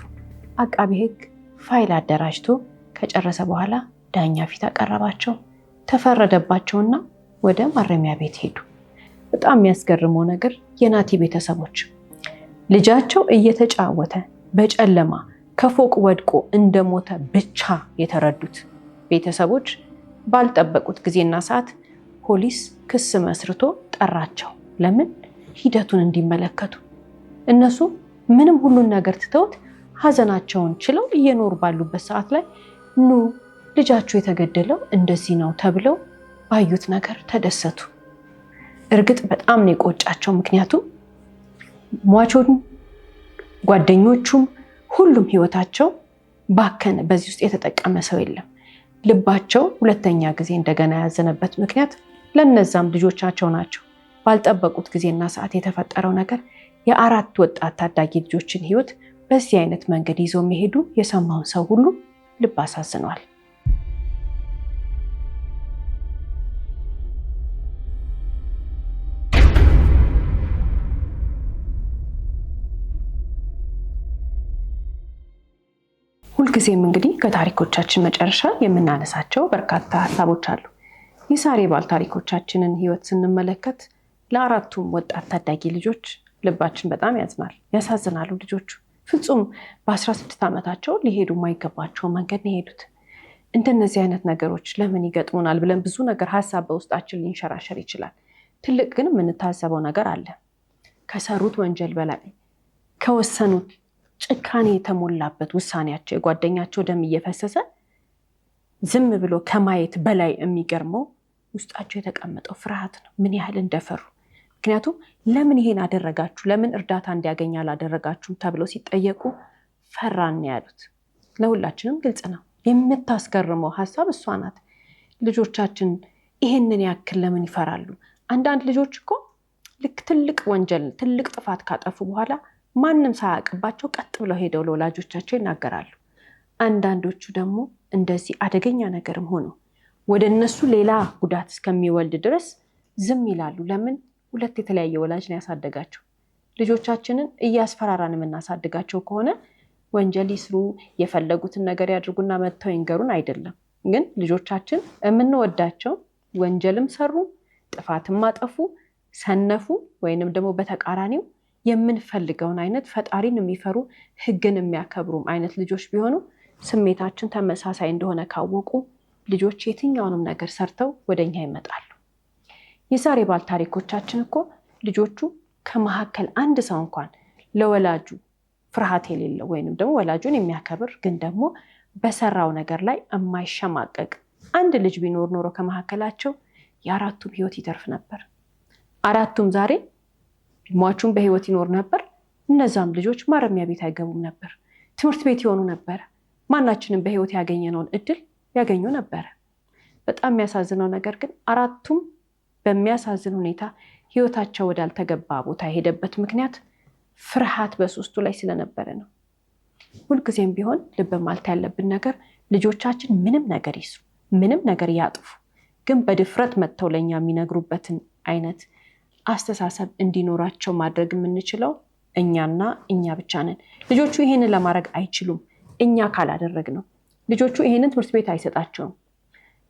አቃቤ ሕግ ፋይል አደራጅቶ ከጨረሰ በኋላ ዳኛ ፊት አቀረባቸው። ተፈረደባቸውና ወደ ማረሚያ ቤት ሄዱ። በጣም የሚያስገርመው ነገር የናቲ ቤተሰቦች ልጃቸው እየተጫወተ በጨለማ ከፎቅ ወድቆ እንደሞተ ብቻ የተረዱት ቤተሰቦች ባልጠበቁት ጊዜና ሰዓት ፖሊስ ክስ መስርቶ ጠራቸው። ለምን? ሂደቱን እንዲመለከቱ። እነሱ ምንም ሁሉን ነገር ትተውት ሀዘናቸውን ችለው እየኖሩ ባሉበት ሰዓት ላይ ኑ ልጃቸው የተገደለው እንደዚህ ነው ተብለው ባዩት ነገር ተደሰቱ። እርግጥ በጣም ነው የቆጫቸው። ምክንያቱም ሟቾን ጓደኞቹም ሁሉም ህይወታቸው ባከነ። በዚህ ውስጥ የተጠቀመ ሰው የለም። ልባቸው ሁለተኛ ጊዜ እንደገና ያዘነበት ምክንያት ለነዛም ልጆቻቸው ናቸው። ባልጠበቁት ጊዜና ሰዓት የተፈጠረው ነገር የ4 ወጣት ታዳጊ ልጆችን ህይወት በዚህ አይነት መንገድ ይዞ መሄዱ የሰማውን ሰው ሁሉ ልብ አሳዝኗል። ሁልጊዜም እንግዲህ ከታሪኮቻችን መጨረሻ የምናነሳቸው በርካታ ሀሳቦች አሉ። የዛሬ ባል ታሪኮቻችንን ህይወት ስንመለከት ለአራቱም ወጣት ታዳጊ ልጆች ልባችን በጣም ያዝናል። ያሳዝናሉ። ልጆቹ ፍጹም በ16 ዓመታቸው ሊሄዱ የማይገባቸው መንገድ ነው የሄዱት። እንደነዚህ አይነት ነገሮች ለምን ይገጥሙናል ብለን ብዙ ነገር ሀሳብ በውስጣችን ሊንሸራሸር ይችላል። ትልቅ ግን የምንታዘበው ነገር አለ። ከሰሩት ወንጀል በላይ ከወሰኑት ጭካኔ የተሞላበት ውሳኔያቸው የጓደኛቸው ደም እየፈሰሰ ዝም ብሎ ከማየት በላይ የሚገርመው ውስጣቸው የተቀመጠው ፍርሃት ነው። ምን ያህል እንደፈሩ። ምክንያቱም ለምን ይሄን አደረጋችሁ፣ ለምን እርዳታ እንዲያገኝ አላደረጋችሁም ተብለው ሲጠየቁ ፈራን ያሉት። ለሁላችንም ግልጽ ነው። የምታስገርመው ሀሳብ እሷ ናት። ልጆቻችን ይሄንን ያክል ለምን ይፈራሉ? አንዳንድ ልጆች እኮ ልክ ትልቅ ወንጀል ትልቅ ጥፋት ካጠፉ በኋላ ማንም ሳያውቅባቸው ቀጥ ብለው ሄደው ለወላጆቻቸው ይናገራሉ። አንዳንዶቹ ደግሞ እንደዚህ አደገኛ ነገርም ሆኖ ወደ እነሱ ሌላ ጉዳት እስከሚወልድ ድረስ ዝም ይላሉ። ለምን? ሁለት የተለያየ ወላጅ ነው ያሳደጋቸው። ልጆቻችንን እያስፈራራን የምናሳድጋቸው ከሆነ ወንጀል ይስሩ፣ የፈለጉትን ነገር ያድርጉና መጥተው ይንገሩን አይደለም። ግን ልጆቻችን የምንወዳቸው ወንጀልም ሰሩ፣ ጥፋትም አጠፉ፣ ሰነፉ ወይንም ደግሞ በተቃራኒው የምንፈልገውን አይነት ፈጣሪን የሚፈሩ ሕግን የሚያከብሩም አይነት ልጆች ቢሆኑ ስሜታችን ተመሳሳይ እንደሆነ ካወቁ ልጆች የትኛውንም ነገር ሰርተው ወደኛ ይመጣሉ። የዛሬ ባል ታሪኮቻችን እኮ ልጆቹ ከመካከል አንድ ሰው እንኳን ለወላጁ ፍርሃት የሌለው ወይንም ደግሞ ወላጁን የሚያከብር ግን ደግሞ በሰራው ነገር ላይ የማይሸማቀቅ አንድ ልጅ ቢኖር ኖሮ ከመካከላቸው የአራቱም ህይወት ይተርፍ ነበር። አራቱም ዛሬ ሟቹም በህይወት ይኖር ነበር። እነዛም ልጆች ማረሚያ ቤት አይገቡም ነበር፣ ትምህርት ቤት ይሆኑ ነበር። ማናችንም በህይወት ያገኘነውን እድል ያገኙ ነበር። በጣም የሚያሳዝነው ነገር ግን አራቱም በሚያሳዝን ሁኔታ ህይወታቸው ወዳልተገባ ቦታ የሄደበት ምክንያት ፍርሃት በሶስቱ ላይ ስለነበረ ነው። ሁልጊዜም ቢሆን ልብ ማለት ያለብን ነገር ልጆቻችን ምንም ነገር ይስሩ፣ ምንም ነገር ያጥፉ፣ ግን በድፍረት መጥተው ለኛ የሚነግሩበትን አይነት አስተሳሰብ እንዲኖራቸው ማድረግ የምንችለው እኛና እኛ ብቻ ነን። ልጆቹ ይሄንን ለማድረግ አይችሉም እኛ ካላደረግ ነው። ልጆቹ ይሄንን ትምህርት ቤት አይሰጣቸውም፣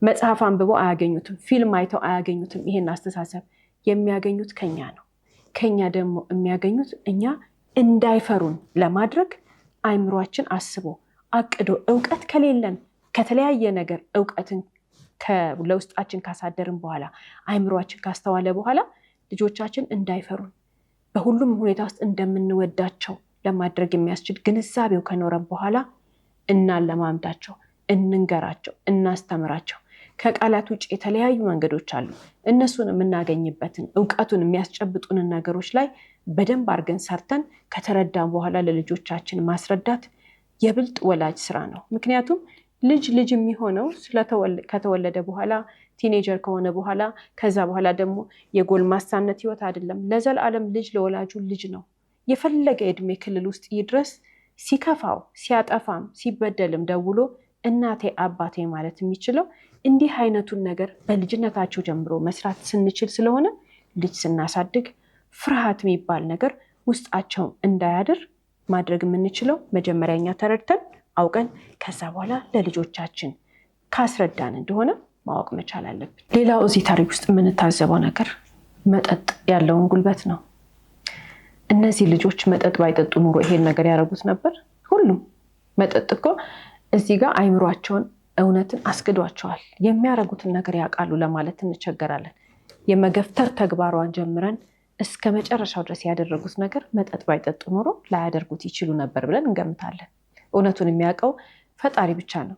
መጽሐፍ አንብበው አያገኙትም፣ ፊልም አይተው አያገኙትም። ይሄን አስተሳሰብ የሚያገኙት ከኛ ነው። ከኛ ደግሞ የሚያገኙት እኛ እንዳይፈሩን ለማድረግ አይምሯችን አስቦ አቅዶ እውቀት ከሌለን ከተለያየ ነገር እውቀትን ለውስጣችን ካሳደርን በኋላ አይምሯችን ካስተዋለ በኋላ ልጆቻችን እንዳይፈሩን በሁሉም ሁኔታ ውስጥ እንደምንወዳቸው ለማድረግ የሚያስችል ግንዛቤው ከኖረን በኋላ እናለማምዳቸው፣ እንንገራቸው፣ እናስተምራቸው። ከቃላት ውጭ የተለያዩ መንገዶች አሉ። እነሱን የምናገኝበትን እውቀቱን የሚያስጨብጡንን ነገሮች ላይ በደንብ አድርገን ሰርተን ከተረዳን በኋላ ለልጆቻችን ማስረዳት የብልጥ ወላጅ ስራ ነው። ምክንያቱም ልጅ የሚሆነው ከተወለደ በኋላ ቲኔጀር ከሆነ በኋላ ከዛ በኋላ ደግሞ የጎልማሳነት ህይወት አይደለም። ለዘላለም ልጅ ለወላጁ ልጅ ነው። የፈለገ የእድሜ ክልል ውስጥ ይድረስ ሲከፋው ሲያጠፋም ሲበደልም ደውሎ እናቴ አባቴ ማለት የሚችለው እንዲህ አይነቱን ነገር በልጅነታቸው ጀምሮ መስራት ስንችል ስለሆነ ልጅ ስናሳድግ ፍርሃት የሚባል ነገር ውስጣቸው እንዳያድር ማድረግ የምንችለው መጀመሪያ እኛ ተረድተን አውቀን ከዛ በኋላ ለልጆቻችን ካስረዳን እንደሆነ ማወቅ መቻል አለብን። ሌላው እዚህ ታሪክ ውስጥ የምንታዘበው ነገር መጠጥ ያለውን ጉልበት ነው። እነዚህ ልጆች መጠጥ ባይጠጡ ኑሮ ይሄን ነገር ያደረጉት ነበር? ሁሉም መጠጥ እኮ እዚህ ጋር አይምሯቸውን እውነትን አስክዷቸዋል። የሚያደርጉትን ነገር ያውቃሉ ለማለት እንቸገራለን። የመገፍተር ተግባሯን ጀምረን እስከ መጨረሻው ድረስ ያደረጉት ነገር መጠጥ ባይጠጡ ኑሮ ላያደርጉት ይችሉ ነበር ብለን እንገምታለን። እውነቱን የሚያውቀው ፈጣሪ ብቻ ነው።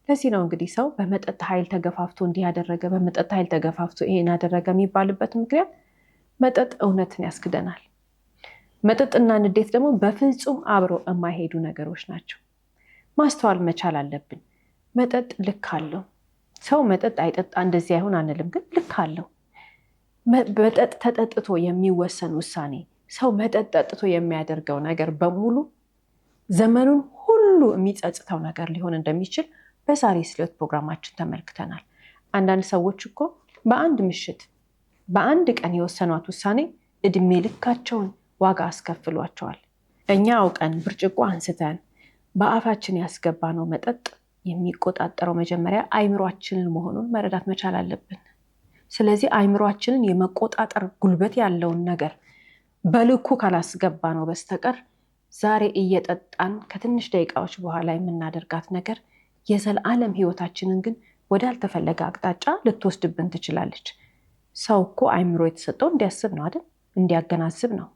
ለዚህ ነው እንግዲህ ሰው በመጠጥ ኃይል ተገፋፍቶ እንዲህ ያደረገ፣ በመጠጥ ኃይል ተገፋፍቶ ይሄን ያደረገ የሚባልበት ምክንያት መጠጥ እውነትን ያስክደናል። መጠጥና ንዴት ደግሞ በፍጹም አብረው የማይሄዱ ነገሮች ናቸው። ማስተዋል መቻል አለብን። መጠጥ ልክ አለው። ሰው መጠጥ አይጠጣ እንደዚህ አይሆን አንልም፣ ግን ልክ አለው። መጠጥ ተጠጥቶ የሚወሰን ውሳኔ፣ ሰው መጠጥ ጠጥቶ የሚያደርገው ነገር በሙሉ ዘመኑን ሁሉ የሚጸጽተው ነገር ሊሆን እንደሚችል በዛሬ ስለ ፕሮግራማችን ተመልክተናል። አንዳንድ ሰዎች እኮ በአንድ ምሽት በአንድ ቀን የወሰኗት ውሳኔ እድሜ ልካቸውን ዋጋ አስከፍሏቸዋል። እኛ አውቀን ብርጭቆ አንስተን በአፋችን ያስገባነው መጠጥ የሚቆጣጠረው መጀመሪያ አይምሯችንን መሆኑን መረዳት መቻል አለብን። ስለዚህ አይምሯችንን የመቆጣጠር ጉልበት ያለውን ነገር በልኩ ካላስገባነው በስተቀር ዛሬ እየጠጣን ከትንሽ ደቂቃዎች በኋላ የምናደርጋት ነገር የዘላለም ህይወታችንን ግን ወዳልተፈለገ አቅጣጫ ልትወስድብን ትችላለች። ሰው እኮ አይምሮ የተሰጠው እንዲያስብ ነው አይደል? እንዲያገናዝብ ነው።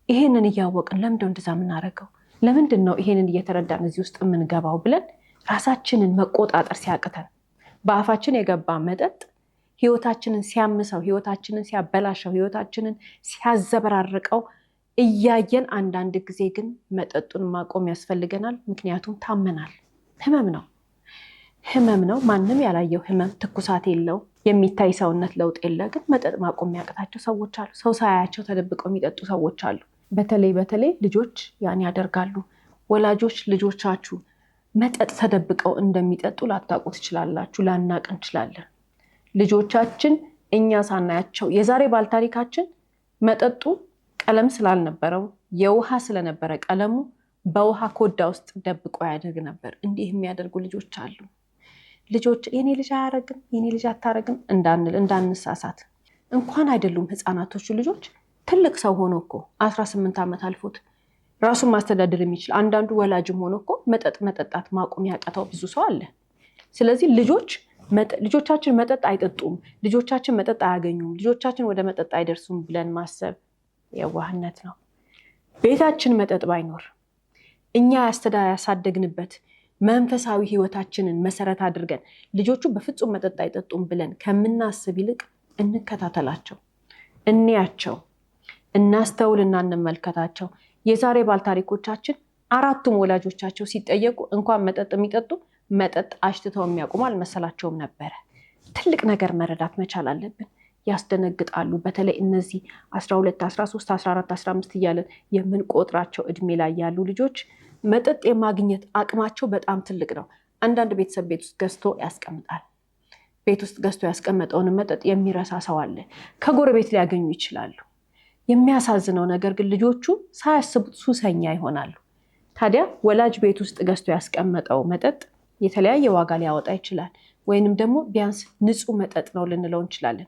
ይሄንን እያወቅን ለምንድነው እንደዛ የምናደርገው? ለምንድነው ይሄንን እየተረዳን እዚህ ውስጥ የምንገባው ብለን ራሳችንን መቆጣጠር ሲያቅተን በአፋችን የገባ መጠጥ ህይወታችንን ሲያምሰው፣ ህይወታችንን ሲያበላሸው፣ ህይወታችንን ሲያዘበራርቀው እያየን አንዳንድ ጊዜ ግን መጠጡን ማቆም ያስፈልገናል። ምክንያቱም ታመናል። ህመም ነው። ማንም ያላየው ህመም፣ ትኩሳት የለው፣ የሚታይ ሰውነት ለውጥ የለ። ግን መጠጥ ማቆም የሚያቅታቸው ሰዎች አሉ። ሰው ሳያቸው ተደብቀው የሚጠጡ ሰዎች አሉ። በተለይ ልጆች ያን ያደርጋሉ። ወላጆች ልጆቻችሁ መጠጥ ተደብቀው እንደሚጠጡ ላታውቁ ትችላላችሁ፣ ላናቅ እንችላለን። ልጆቻችን እኛ ሳናያቸው የዛሬ ባልታሪካችን መጠጡ ቀለም ስላልነበረው የውሃ ስለነበረ ቀለሙ በውሃ ኮዳ ውስጥ ደብቆ ያደርግ ነበር። እንዲህ የሚያደርጉ ልጆች አሉ። ልጆች የኔ ልጅ አያረግም፣ የኔ ልጅ አታረግም እንዳንል እንዳንሳሳት። እንኳን አይደሉም ህፃናቶቹ ልጆች ትልቅ ሰው ሆኖ እኮ 18 ዓመት አልፎት ራሱን ማስተዳደር የሚችል አንዳንዱ ወላጅም ሆኖ እኮ መጠጥ መጠጣት ማቆም ያቀተው ብዙ ሰው አለ። ስለዚህ ልጆቻችን መጠጥ አይጠጡም፣ ልጆቻችን መጠጥ አያገኙም፣ ልጆቻችን ወደ መጠጥ አይደርሱም ብለን ማሰብ የዋህነት ነው። ቤታችን መጠጥ ባይኖር እኛ ያሳደግንበት መንፈሳዊ ህይወታችንን መሰረት አድርገን ልጆቹ በፍጹም መጠጥ አይጠጡም ብለን ከምናስብ ይልቅ እንከታተላቸው፣ እንያቸው፣ እናስተውልና እንመልከታቸው። የዛሬ ባልታሪኮቻችን አራቱም ወላጆቻቸው ሲጠየቁ እንኳን መጠጥ የሚጠጡ መጠጥ አሽትተው የሚያቆሙ አልመሰላቸውም ነበረ። ትልቅ ነገር መረዳት መቻል አለብን። ያስደነግጣሉ። በተለይ እነዚህ 12፣ 13፣ 14፣ 15 እያለን የምንቆጥራቸው እድሜ ላይ ያሉ ልጆች መጠጥ የማግኘት አቅማቸው በጣም ትልቅ ነው። አንዳንድ ቤተሰብ ቤት ውስጥ ገዝቶ ያስቀምጣል። ቤት ውስጥ ገዝቶ ያስቀመጠውን መጠጥ የሚረሳ ሰው አለ። ከጎረቤት ሊያገኙ ይችላሉ። የሚያሳዝነው ነገር ግን ልጆቹ ሳያስቡት ሱሰኛ ይሆናሉ። ታዲያ ወላጅ ቤት ውስጥ ገዝቶ ያስቀመጠው መጠጥ የተለያየ ዋጋ ሊያወጣ ይችላል። ወይንም ደግሞ ቢያንስ ንጹህ መጠጥ ነው ልንለው እንችላለን።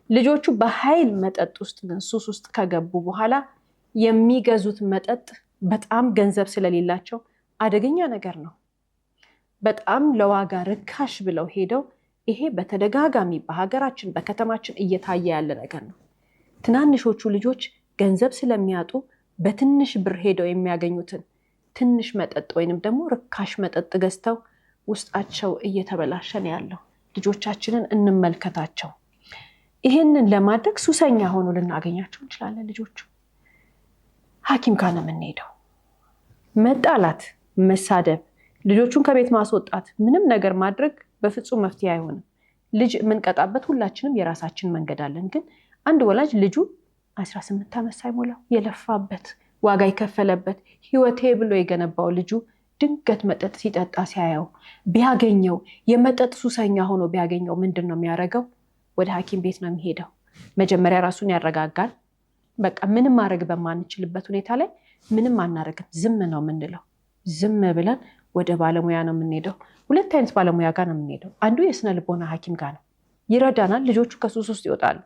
ልጆቹ በኃይል መጠጥ ውስጥ ግን ሱስ ውስጥ ከገቡ በኋላ የሚገዙት መጠጥ በጣም ገንዘብ ስለሌላቸው አደገኛ ነገር ነው። በጣም ለዋጋ ርካሽ ብለው ሄደው ይሄ በተደጋጋሚ በሀገራችን በከተማችን እየታየ ያለ ነገር ነው። ትናንሾቹ ልጆች ገንዘብ ስለሚያጡ በትንሽ ብር ሄደው የሚያገኙትን ትንሽ መጠጥ ወይንም ደግሞ ርካሽ መጠጥ ገዝተው ውስጣቸው እየተበላሸ ነው ያለው። ልጆቻችንን እንመልከታቸው። ይሄንን ለማድረግ ሱሰኛ ሆኖ ልናገኛቸው እንችላለን። ልጆቹ ሐኪም ጋር ነው የምንሄደው። መጣላት፣ መሳደብ፣ ልጆቹን ከቤት ማስወጣት፣ ምንም ነገር ማድረግ በፍጹም መፍትሄ አይሆንም። ልጅ የምንቀጣበት ሁላችንም የራሳችን መንገድ አለን። ግን አንድ ወላጅ ልጁ 18 ዓመት ሳይሞላው የለፋበት ዋጋ የከፈለበት ህይወቴ ብሎ የገነባው ልጁ ድንገት መጠጥ ሲጠጣ ሲያየው ቢያገኘው፣ የመጠጥ ሱሰኛ ሆኖ ቢያገኘው ምንድን ነው የሚያደርገው? ወደ ሐኪም ቤት ነው የሚሄደው። መጀመሪያ ራሱን ያረጋጋል። በቃ ምንም ማድረግ በማንችልበት ሁኔታ ላይ ምንም አናረግም፣ ዝም ነው የምንለው። ዝም ብለን ወደ ባለሙያ ነው የምንሄደው። ሁለት አይነት ባለሙያ ጋር ነው የምንሄደው። አንዱ የስነ ልቦና ሐኪም ጋር ነው፣ ይረዳናል፣ ልጆቹ ከሱስ ውስጥ ይወጣሉ።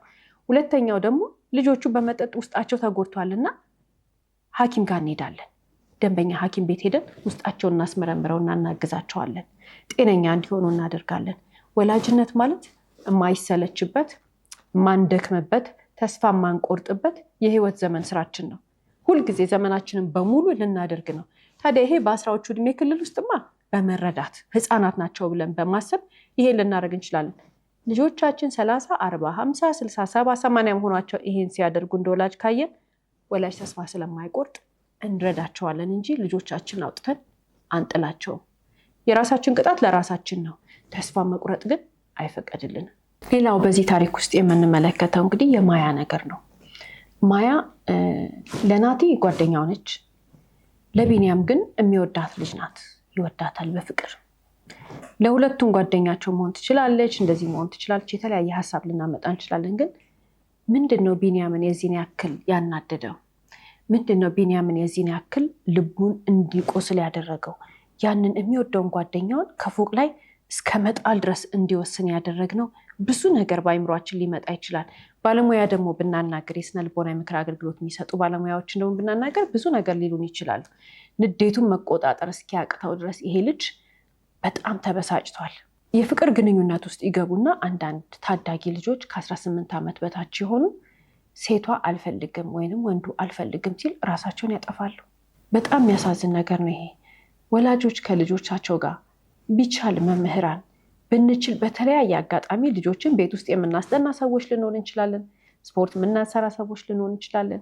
ሁለተኛው ደግሞ ልጆቹ በመጠጥ ውስጣቸው ተጎድቷልና ሐኪም ጋር እንሄዳለን። ደንበኛ ሐኪም ቤት ሄደን ውስጣቸውን እናስመረምረውና እናግዛቸዋለን። ጤነኛ እንዲሆኑ እናደርጋለን። ወላጅነት ማለት የማይሰለችበት፣ ማንደክምበት፣ ተስፋ ማንቆርጥበት የህይወት ዘመን ስራችን ነው። ሁልጊዜ ዘመናችንን በሙሉ ልናደርግ ነው። ታዲያ ይሄ በ10ዎቹ ዕድሜ ክልል ውስጥማ በመረዳት ህፃናት ናቸው ብለን በማሰብ ይሄ ልናደርግ እንችላለን። ልጆቻችን 30፣ 40፣ 50፣ 60፣ 70፣ 80 መሆናቸው ይሄን ሲያደርጉ እንደ ወላጅ ካየን ወላጅ ተስፋ ስለማይቆርጥ እንረዳቸዋለን እንጂ ልጆቻችን አውጥተን አንጥላቸውም። የራሳችን ቅጣት ለራሳችን ነው። ተስፋ መቁረጥ ግን አይፈቀድልንም። ሌላው በዚህ ታሪክ ውስጥ የምንመለከተው እንግዲህ የማያ ነገር ነው። ማያ ለናቲ ጓደኛው ነች፣ ለቢኒያም ግን የሚወዳት ልጅ ናት። ይወዳታል በፍቅር። ለሁለቱም ጓደኛቸው መሆን ትችላለች፣ እንደዚህ መሆን ትችላለች። የተለያየ ሀሳብ ልናመጣ እንችላለን። ግን ምንድነው ቢኒያምን የዚህን ያክል ያናደደው? ምንድነው ቢኒያምን የዚህን ያክል ልቡን እንዲቆስል ያደረገው? ያንን የሚወደውን ጓደኛውን ከፎቅ ላይ እስከ መጣል ድረስ እንዲወስን ያደረግነው ብዙ ነገር በአይምሯችን ሊመጣ ይችላል። ባለሙያ ደግሞ ብናናገር፣ የስነ ልቦና ምክር አገልግሎት የሚሰጡ ባለሙያዎችን ደግሞ ብናናገር ብዙ ነገር ሊሉን ይችላሉ። ንዴቱን መቆጣጠር እስኪያቅተው ድረስ ይሄ ልጅ በጣም ተበሳጭቷል። የፍቅር ግንኙነት ውስጥ ይገቡና አንዳንድ ታዳጊ ልጆች ከ18 ዓመት በታች የሆኑ ሴቷ አልፈልግም ወይንም ወንዱ አልፈልግም ሲል ራሳቸውን ያጠፋሉ። በጣም የሚያሳዝን ነገር ነው ይሄ። ወላጆች ከልጆቻቸው ጋር ቢቻል መምህራን ብንችል በተለያየ አጋጣሚ ልጆችን ቤት ውስጥ የምናስጠና ሰዎች ልንሆን እንችላለን። ስፖርት የምናሰራ ሰዎች ልንሆን እንችላለን።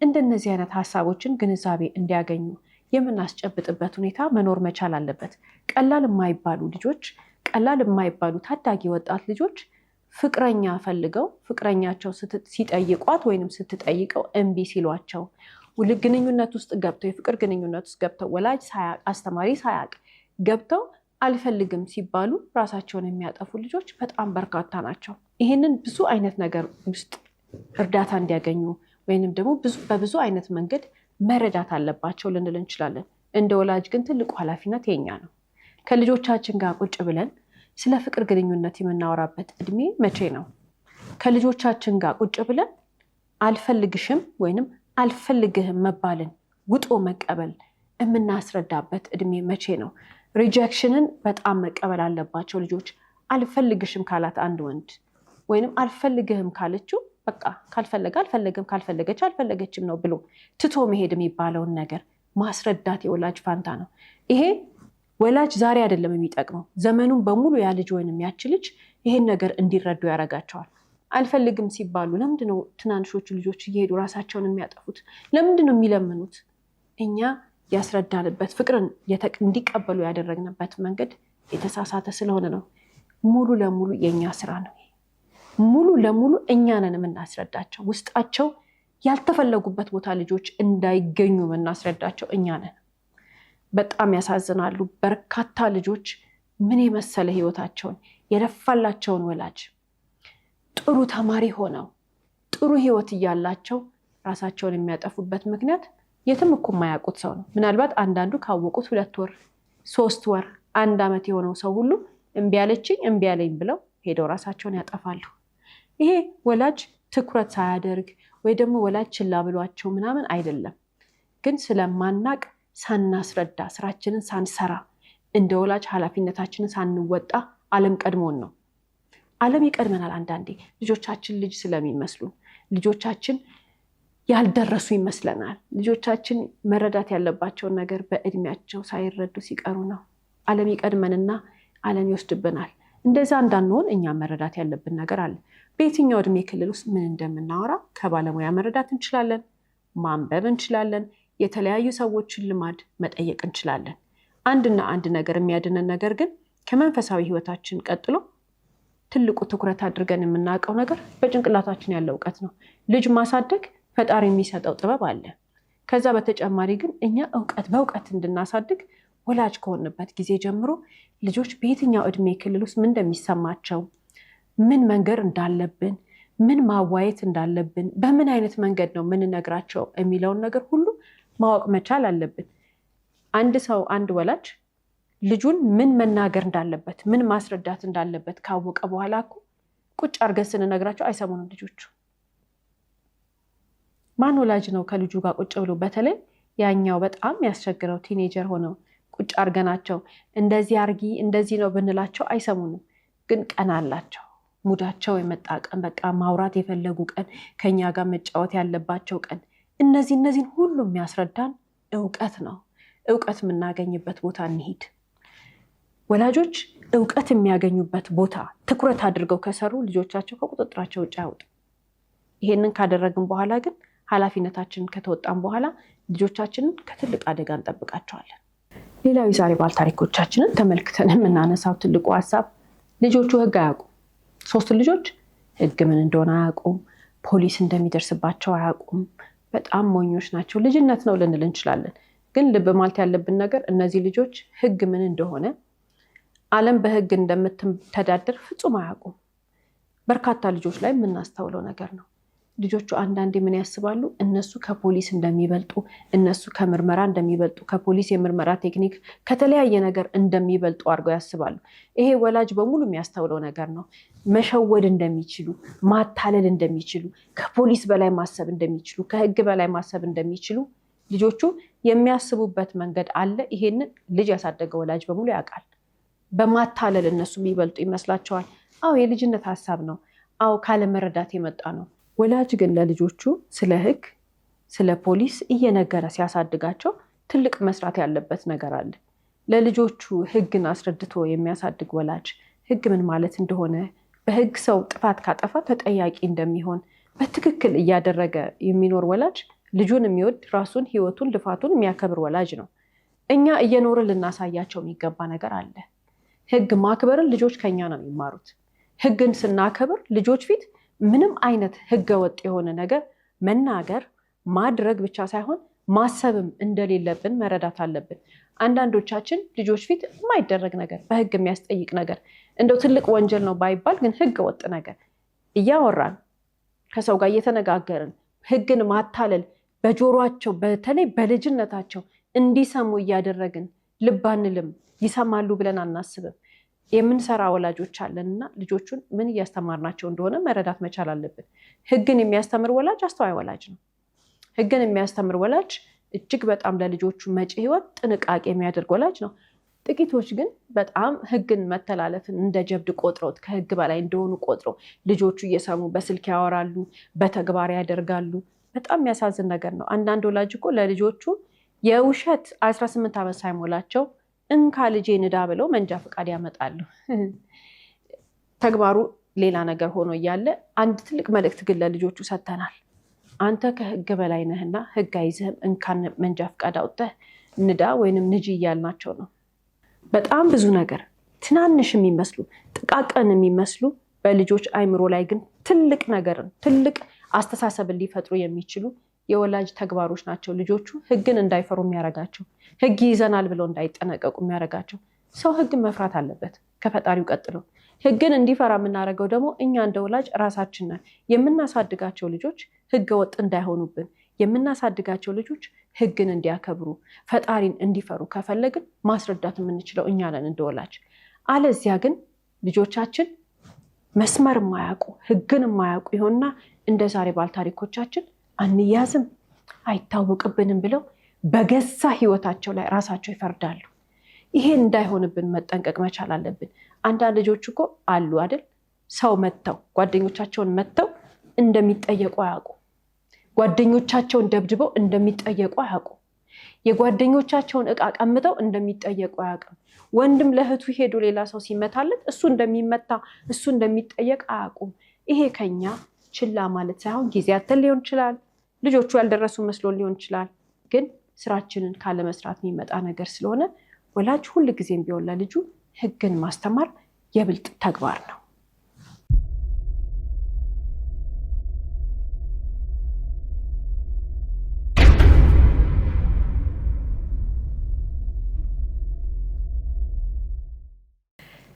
እንደነዚህ አይነት ሀሳቦችን ግንዛቤ እንዲያገኙ የምናስጨብጥበት ሁኔታ መኖር መቻል አለበት። ቀላል የማይባሉ ታዳጊ ወጣት ልጆች ፍቅረኛ ፈልገው ፍቅረኛቸው ሲጠይቋት ወይንም ስትጠይቀው እምቢ ሲሏቸው፣ ግንኙነት ውስጥ ገብተው የፍቅር ግንኙነት ውስጥ ገብተው ወላጅ ሳያቅ አስተማሪ ሳያቅ ገብተው አልፈልግም ሲባሉ ራሳቸውን የሚያጠፉ ልጆች በጣም በርካታ ናቸው። ይህንን ብዙ አይነት ነገር ውስጥ እርዳታ እንዲያገኙ ወይንም ደግሞ በብዙ አይነት መንገድ መረዳት አለባቸው ልንል እንችላለን። እንደ ወላጅ ግን ትልቁ ኃላፊነት የኛ ነው። ከልጆቻችን ጋር ቁጭ ብለን ስለ ፍቅር ግንኙነት የምናወራበት እድሜ መቼ ነው? ከልጆቻችን ጋር ቁጭ ብለን አልፈልግሽም ወይንም አልፈልግህም መባልን ውጦ መቀበል የምናስረዳበት እድሜ መቼ ነው? ሪጀክሽንን በጣም መቀበል አለባቸው ልጆች። አልፈልግሽም ካላት አንድ ወንድ ወይንም አልፈልግህም ካለችው በቃ ካልፈለገ አልፈለግም፣ ካልፈለገች አልፈለገችም ነው ብሎ ትቶ መሄድ የሚባለውን ነገር ማስረዳት የወላጅ ፋንታ ነው። ይሄ ወላጅ ዛሬ አይደለም የሚጠቅመው፣ ዘመኑን በሙሉ ያ ልጅ ወይንም ያች ልጅ ይሄን ነገር እንዲረዱ ያደርጋቸዋል። አልፈልግም ሲባሉ ለምንድነው ትናንሾቹ ልጆች እየሄዱ ራሳቸውን የሚያጠፉት? ለምንድነው የሚለምኑት? እኛ ያስረዳንበት ፍቅርን እንዲቀበሉ ያደረግንበት መንገድ የተሳሳተ ስለሆነ ነው። ሙሉ ለሙሉ የኛ ስራ ነው። ሙሉ ለሙሉ እኛ ነን የምናስረዳቸው። ውስጣቸው ያልተፈለጉበት ቦታ ልጆች እንዳይገኙ የምናስረዳቸው እኛ ነን። በጣም ያሳዝናሉ። በርካታ ልጆች ምን የመሰለ ህይወታቸውን የለፋላቸውን ወላጅ ጥሩ ተማሪ ሆነው ጥሩ ህይወት እያላቸው ራሳቸውን የሚያጠፉበት ምክንያት የትም እኮ የማያውቁት ሰው ነው። ምናልባት አንዳንዱ ካወቁት 2 ወር 3 ወር 1 ዓመት የሆነው ሰው ሁሉ እምቢ አለችኝ እምቢ አለኝ ብለው ሄደው ራሳቸውን ያጠፋሉ። ይሄ ወላጅ ትኩረት ሳያደርግ ወይ ደግሞ ወላጅ ችላ ብሏቸው ምናምን አይደለም፣ ግን ስለማናቅ ሳናስረዳ ስራችንን ሳንሰራ እንደ ወላጅ ኃላፊነታችንን ሳንወጣ ዓለም ቀድሞን ነው። ዓለም ይቀድመናል። አንዳንዴ ልጆቻችን ልጅ ስለሚመስሉን ልጆቻችን ያልደረሱ ይመስለናል። ልጆቻችን መረዳት ያለባቸውን ነገር በእድሜያቸው ሳይረዱ ሲቀሩ ነው ዓለም ይቀድመንና ዓለም ይወስድብናል። እንደዛ እንዳንሆን እኛ መረዳት ያለብን ነገር አለ። በየትኛው እድሜ ክልል ውስጥ ምን እንደምናወራ ከባለሙያ መረዳት እንችላለን፣ ማንበብ እንችላለን፣ የተለያዩ ሰዎችን ልማድ መጠየቅ እንችላለን። አንድና አንድ ነገር የሚያድነን ነገር ግን ከመንፈሳዊ ህይወታችን ቀጥሎ ትልቁ ትኩረት አድርገን የምናውቀው ነገር በጭንቅላታችን ያለው እውቀት ነው። ልጅ ማሳደግ ፈጣሪ የሚሰጠው ጥበብ አለ። ከዛ በተጨማሪ ግን እኛ በእውቀት እንድናሳድግ ወላጅ ከሆንበት ጊዜ ጀምሮ ልጆች በየትኛው እድሜ ክልል ውስጥ ምን እንደሚሰማቸው፣ ምን መንገር እንዳለብን፣ ምን ማዋየት እንዳለብን፣ በምን አይነት መንገድ ነው የምንነግራቸው የሚለውን ነገር ሁሉ ማወቅ መቻል አለብን። አንድ ወላጅ ልጁን ምን መናገር እንዳለበት፣ ምን ማስረዳት እንዳለበት ካወቀ በኋላ እኮ ቁጭ አድርገን ስንነግራቸው አይሰሙንም ልጆቹ። ማን ወላጅ ነው ከልጁ ጋር ቁጭ ብሎ በተለይ ያኛው በጣም ያስቸግረው ቲኔጀር ሆነው ቁጭ አድርገናቸው እንደዚህ አርጊ እንደዚህ ነው ብንላቸው አይሰሙንም። ግን ቀን አላቸው፣ ሙዳቸው የመጣ ቀን፣ በቃ ማውራት የፈለጉ ቀን፣ ከኛ ጋር መጫወት ያለባቸው ቀን። እነዚህን ሁሉ የሚያስረዳን እውቀት ነው። እውቀት የምናገኝበት ቦታ እንሂድ። ወላጆች እውቀት የሚያገኙበት ቦታ ትኩረት አድርገው ከሰሩ ልጆቻቸው ከቁጥጥራቸው ውጭ አይወጡ። ይሄንን ካደረግን በኋላ ግን ኃላፊነታችንን ከተወጣን በኋላ ልጆቻችንን ከትልቅ አደጋ እንጠብቃቸዋለን። ሌላው የዛሬ ባል ታሪኮቻችንን ተመልክተን የምናነሳው ትልቁ ሀሳብ ልጆቹ ህግ አያውቁም። 3 ልጆች ህግ ምን እንደሆነ አያውቁም። ፖሊስ እንደሚደርስባቸው አያውቁም። በጣም ሞኞች ናቸው። ልጅነት ነው ልንል እንችላለን። ግን ልብ ማለት ያለብን ነገር እነዚህ ልጆች ህግ ምን እንደሆነ፣ ዓለም በህግ እንደምትተዳደር ፍጹም አያውቁም። በርካታ ልጆች ላይ የምናስተውለው ነገር ነው። ልጆቹ አንዳንዴ ምን ያስባሉ? እነሱ ከፖሊስ እንደሚበልጡ፣ እነሱ ከምርመራ እንደሚበልጡ፣ ከፖሊስ የምርመራ ቴክኒክ ከተለያየ ነገር እንደሚበልጡ አድርገው ያስባሉ። ይሄ ወላጅ በሙሉ የሚያስተውለው ነገር ነው። መሸወድ እንደሚችሉ፣ ማታለል እንደሚችሉ፣ ከፖሊስ በላይ ማሰብ እንደሚችሉ፣ ከህግ በላይ ማሰብ እንደሚችሉ ልጆቹ የሚያስቡበት መንገድ አለ። ይሄንን ልጅ ያሳደገ ወላጅ በሙሉ ያውቃል። በማታለል እነሱ የሚበልጡ ይመስላቸዋል። አዎ የልጅነት ሀሳብ ነው። አዎ ካለመረዳት የመጣ ነው። ወላጅ ግን ለልጆቹ ስለ ህግ፣ ስለ ፖሊስ እየነገረ ሲያሳድጋቸው ትልቅ መስራት ያለበት ነገር አለ። ለልጆቹ ህግን አስረድቶ የሚያሳድግ ወላጅ ህግ ምን ማለት እንደሆነ፣ በህግ ሰው ጥፋት ካጠፋ ተጠያቂ እንደሚሆን በትክክል እያደረገ የሚኖር ወላጅ ልጁን የሚወድ፣ ራሱን፣ ህይወቱን፣ ልፋቱን የሚያከብር ወላጅ ነው። እኛ እየኖርን ልናሳያቸው የሚገባ ነገር አለ። ህግ ማክበርን ልጆች ከኛ ነው የሚማሩት። ህግን ስናከብር ልጆች ፊት ምንም አይነት ህገ ወጥ የሆነ ነገር መናገር ማድረግ ብቻ ሳይሆን ማሰብም እንደሌለብን መረዳት አለብን። አንዳንዶቻችን ልጆች ፊት የማይደረግ ነገር፣ በህግ የሚያስጠይቅ ነገር፣ እንደው ትልቅ ወንጀል ነው ባይባል ግን ህገ ወጥ ነገር እያወራን ከሰው ጋር እየተነጋገርን ህግን ማታለል በጆሯቸው በተለይ በልጅነታቸው እንዲሰሙ እያደረግን ልብ አንልም። ይሰማሉ ብለን አናስብም። የምንሰራ ወላጆች አለንና ልጆቹን ምን እያስተማርናቸው እንደሆነ መረዳት መቻል አለብን። ህግን የሚያስተምር ወላጅ አስተዋይ ወላጅ ነው። ህግን የሚያስተምር ወላጅ እጅግ በጣም ለልጆቹ መጪ ህይወት ጥንቃቄ የሚያደርግ ወላጅ ነው። ጥቂቶች ግን በጣም ህግን መተላለፍን እንደ ጀብድ ቆጥረውት ከህግ በላይ እንደሆኑ ቆጥረው ልጆቹ እየሰሙ በስልክ ያወራሉ፣ በተግባር ያደርጋሉ። በጣም የሚያሳዝን ነገር ነው። አንዳንድ ወላጅ እኮ ለልጆቹ የውሸት 18 ዓመት ሳይሞላቸው እንካ ልጄ ንዳ ብለው መንጃ ፈቃድ ያመጣሉ። ተግባሩ ሌላ ነገር ሆኖ እያለ አንድ ትልቅ መልእክት ግን ለልጆቹ ሰጥተናል። አንተ ከህግ በላይ ነህና ህግ አይዝህም፣ እንካን መንጃ ፈቃድ አውጥተህ ንዳ ወይንም ንጂ እያልናቸው ነው። በጣም ብዙ ነገር ትናንሽ የሚመስሉ ጥቃቅን የሚመስሉ በልጆች አይምሮ ላይ ግን ትልቅ ነገርን ትልቅ አስተሳሰብን ሊፈጥሩ የሚችሉ የወላጅ ተግባሮች ናቸው። ልጆቹ ህግን እንዳይፈሩ የሚያረጋቸው፣ ህግ ይዘናል ብለው እንዳይጠነቀቁ የሚያረጋቸው። ሰው ህግን መፍራት አለበት ከፈጣሪው ቀጥሎ። ህግን እንዲፈራ የምናደርገው ደግሞ እኛ እንደ ወላጅ ራሳችን ነን። የምናሳድጋቸው ልጆች ህገ ወጥ እንዳይሆኑብን፣ የምናሳድጋቸው ልጆች ህግን እንዲያከብሩ፣ ፈጣሪን እንዲፈሩ ከፈለግን ማስረዳት የምንችለው እኛ ነን እንደ ወላጅ። አለዚያ ግን ልጆቻችን መስመር የማያውቁ ህግን የማያውቁ ይሆንና እንደ ዛሬ ባልታሪኮቻችን አንያዝም አይታወቅብንም ብለው በገዛ ህይወታቸው ላይ ራሳቸው ይፈርዳሉ። ይሄን እንዳይሆንብን መጠንቀቅ መቻል አለብን። አንዳንድ ልጆች እኮ አሉ አይደል፣ ሰው መተው ጓደኞቻቸውን መተው እንደሚጠየቁ አያውቁ፣ ጓደኞቻቸውን ደብድበው እንደሚጠየቁ አያውቁ፣ የጓደኞቻቸውን ዕቃ ቀምተው እንደሚጠየቁ አያውቅም። ወንድም ለእህቱ ሄዶ ሌላ ሰው ሲመታለት እሱ እንደሚመታ እሱ እንደሚጠየቅ አያውቁም። ይሄ ከኛ ችላ ማለት ሳይሆን ጊዜ አተን ሊሆን ይችላል፣ ልጆቹ ያልደረሱ መስሎ ሊሆን ይችላል። ግን ስራችንን ካለመስራት የሚመጣ ነገር ስለሆነ ወላጅ ሁል ጊዜም ቢሆን ለልጁ ህግን ማስተማር የብልጥ ተግባር ነው።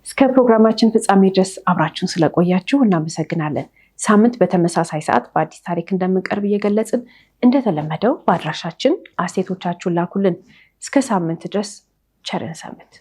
እስከ ፕሮግራማችን ፍጻሜ ድረስ አብራችሁን ስለቆያችሁ እናመሰግናለን። ሳምንት በተመሳሳይ ሰዓት በአዲስ ታሪክ እንደምንቀርብ እየገለጽን እንደተለመደው በአድራሻችን አስተያየቶቻችሁን ላኩልን። እስከ ሳምንት ድረስ ቸርን ሰንብት።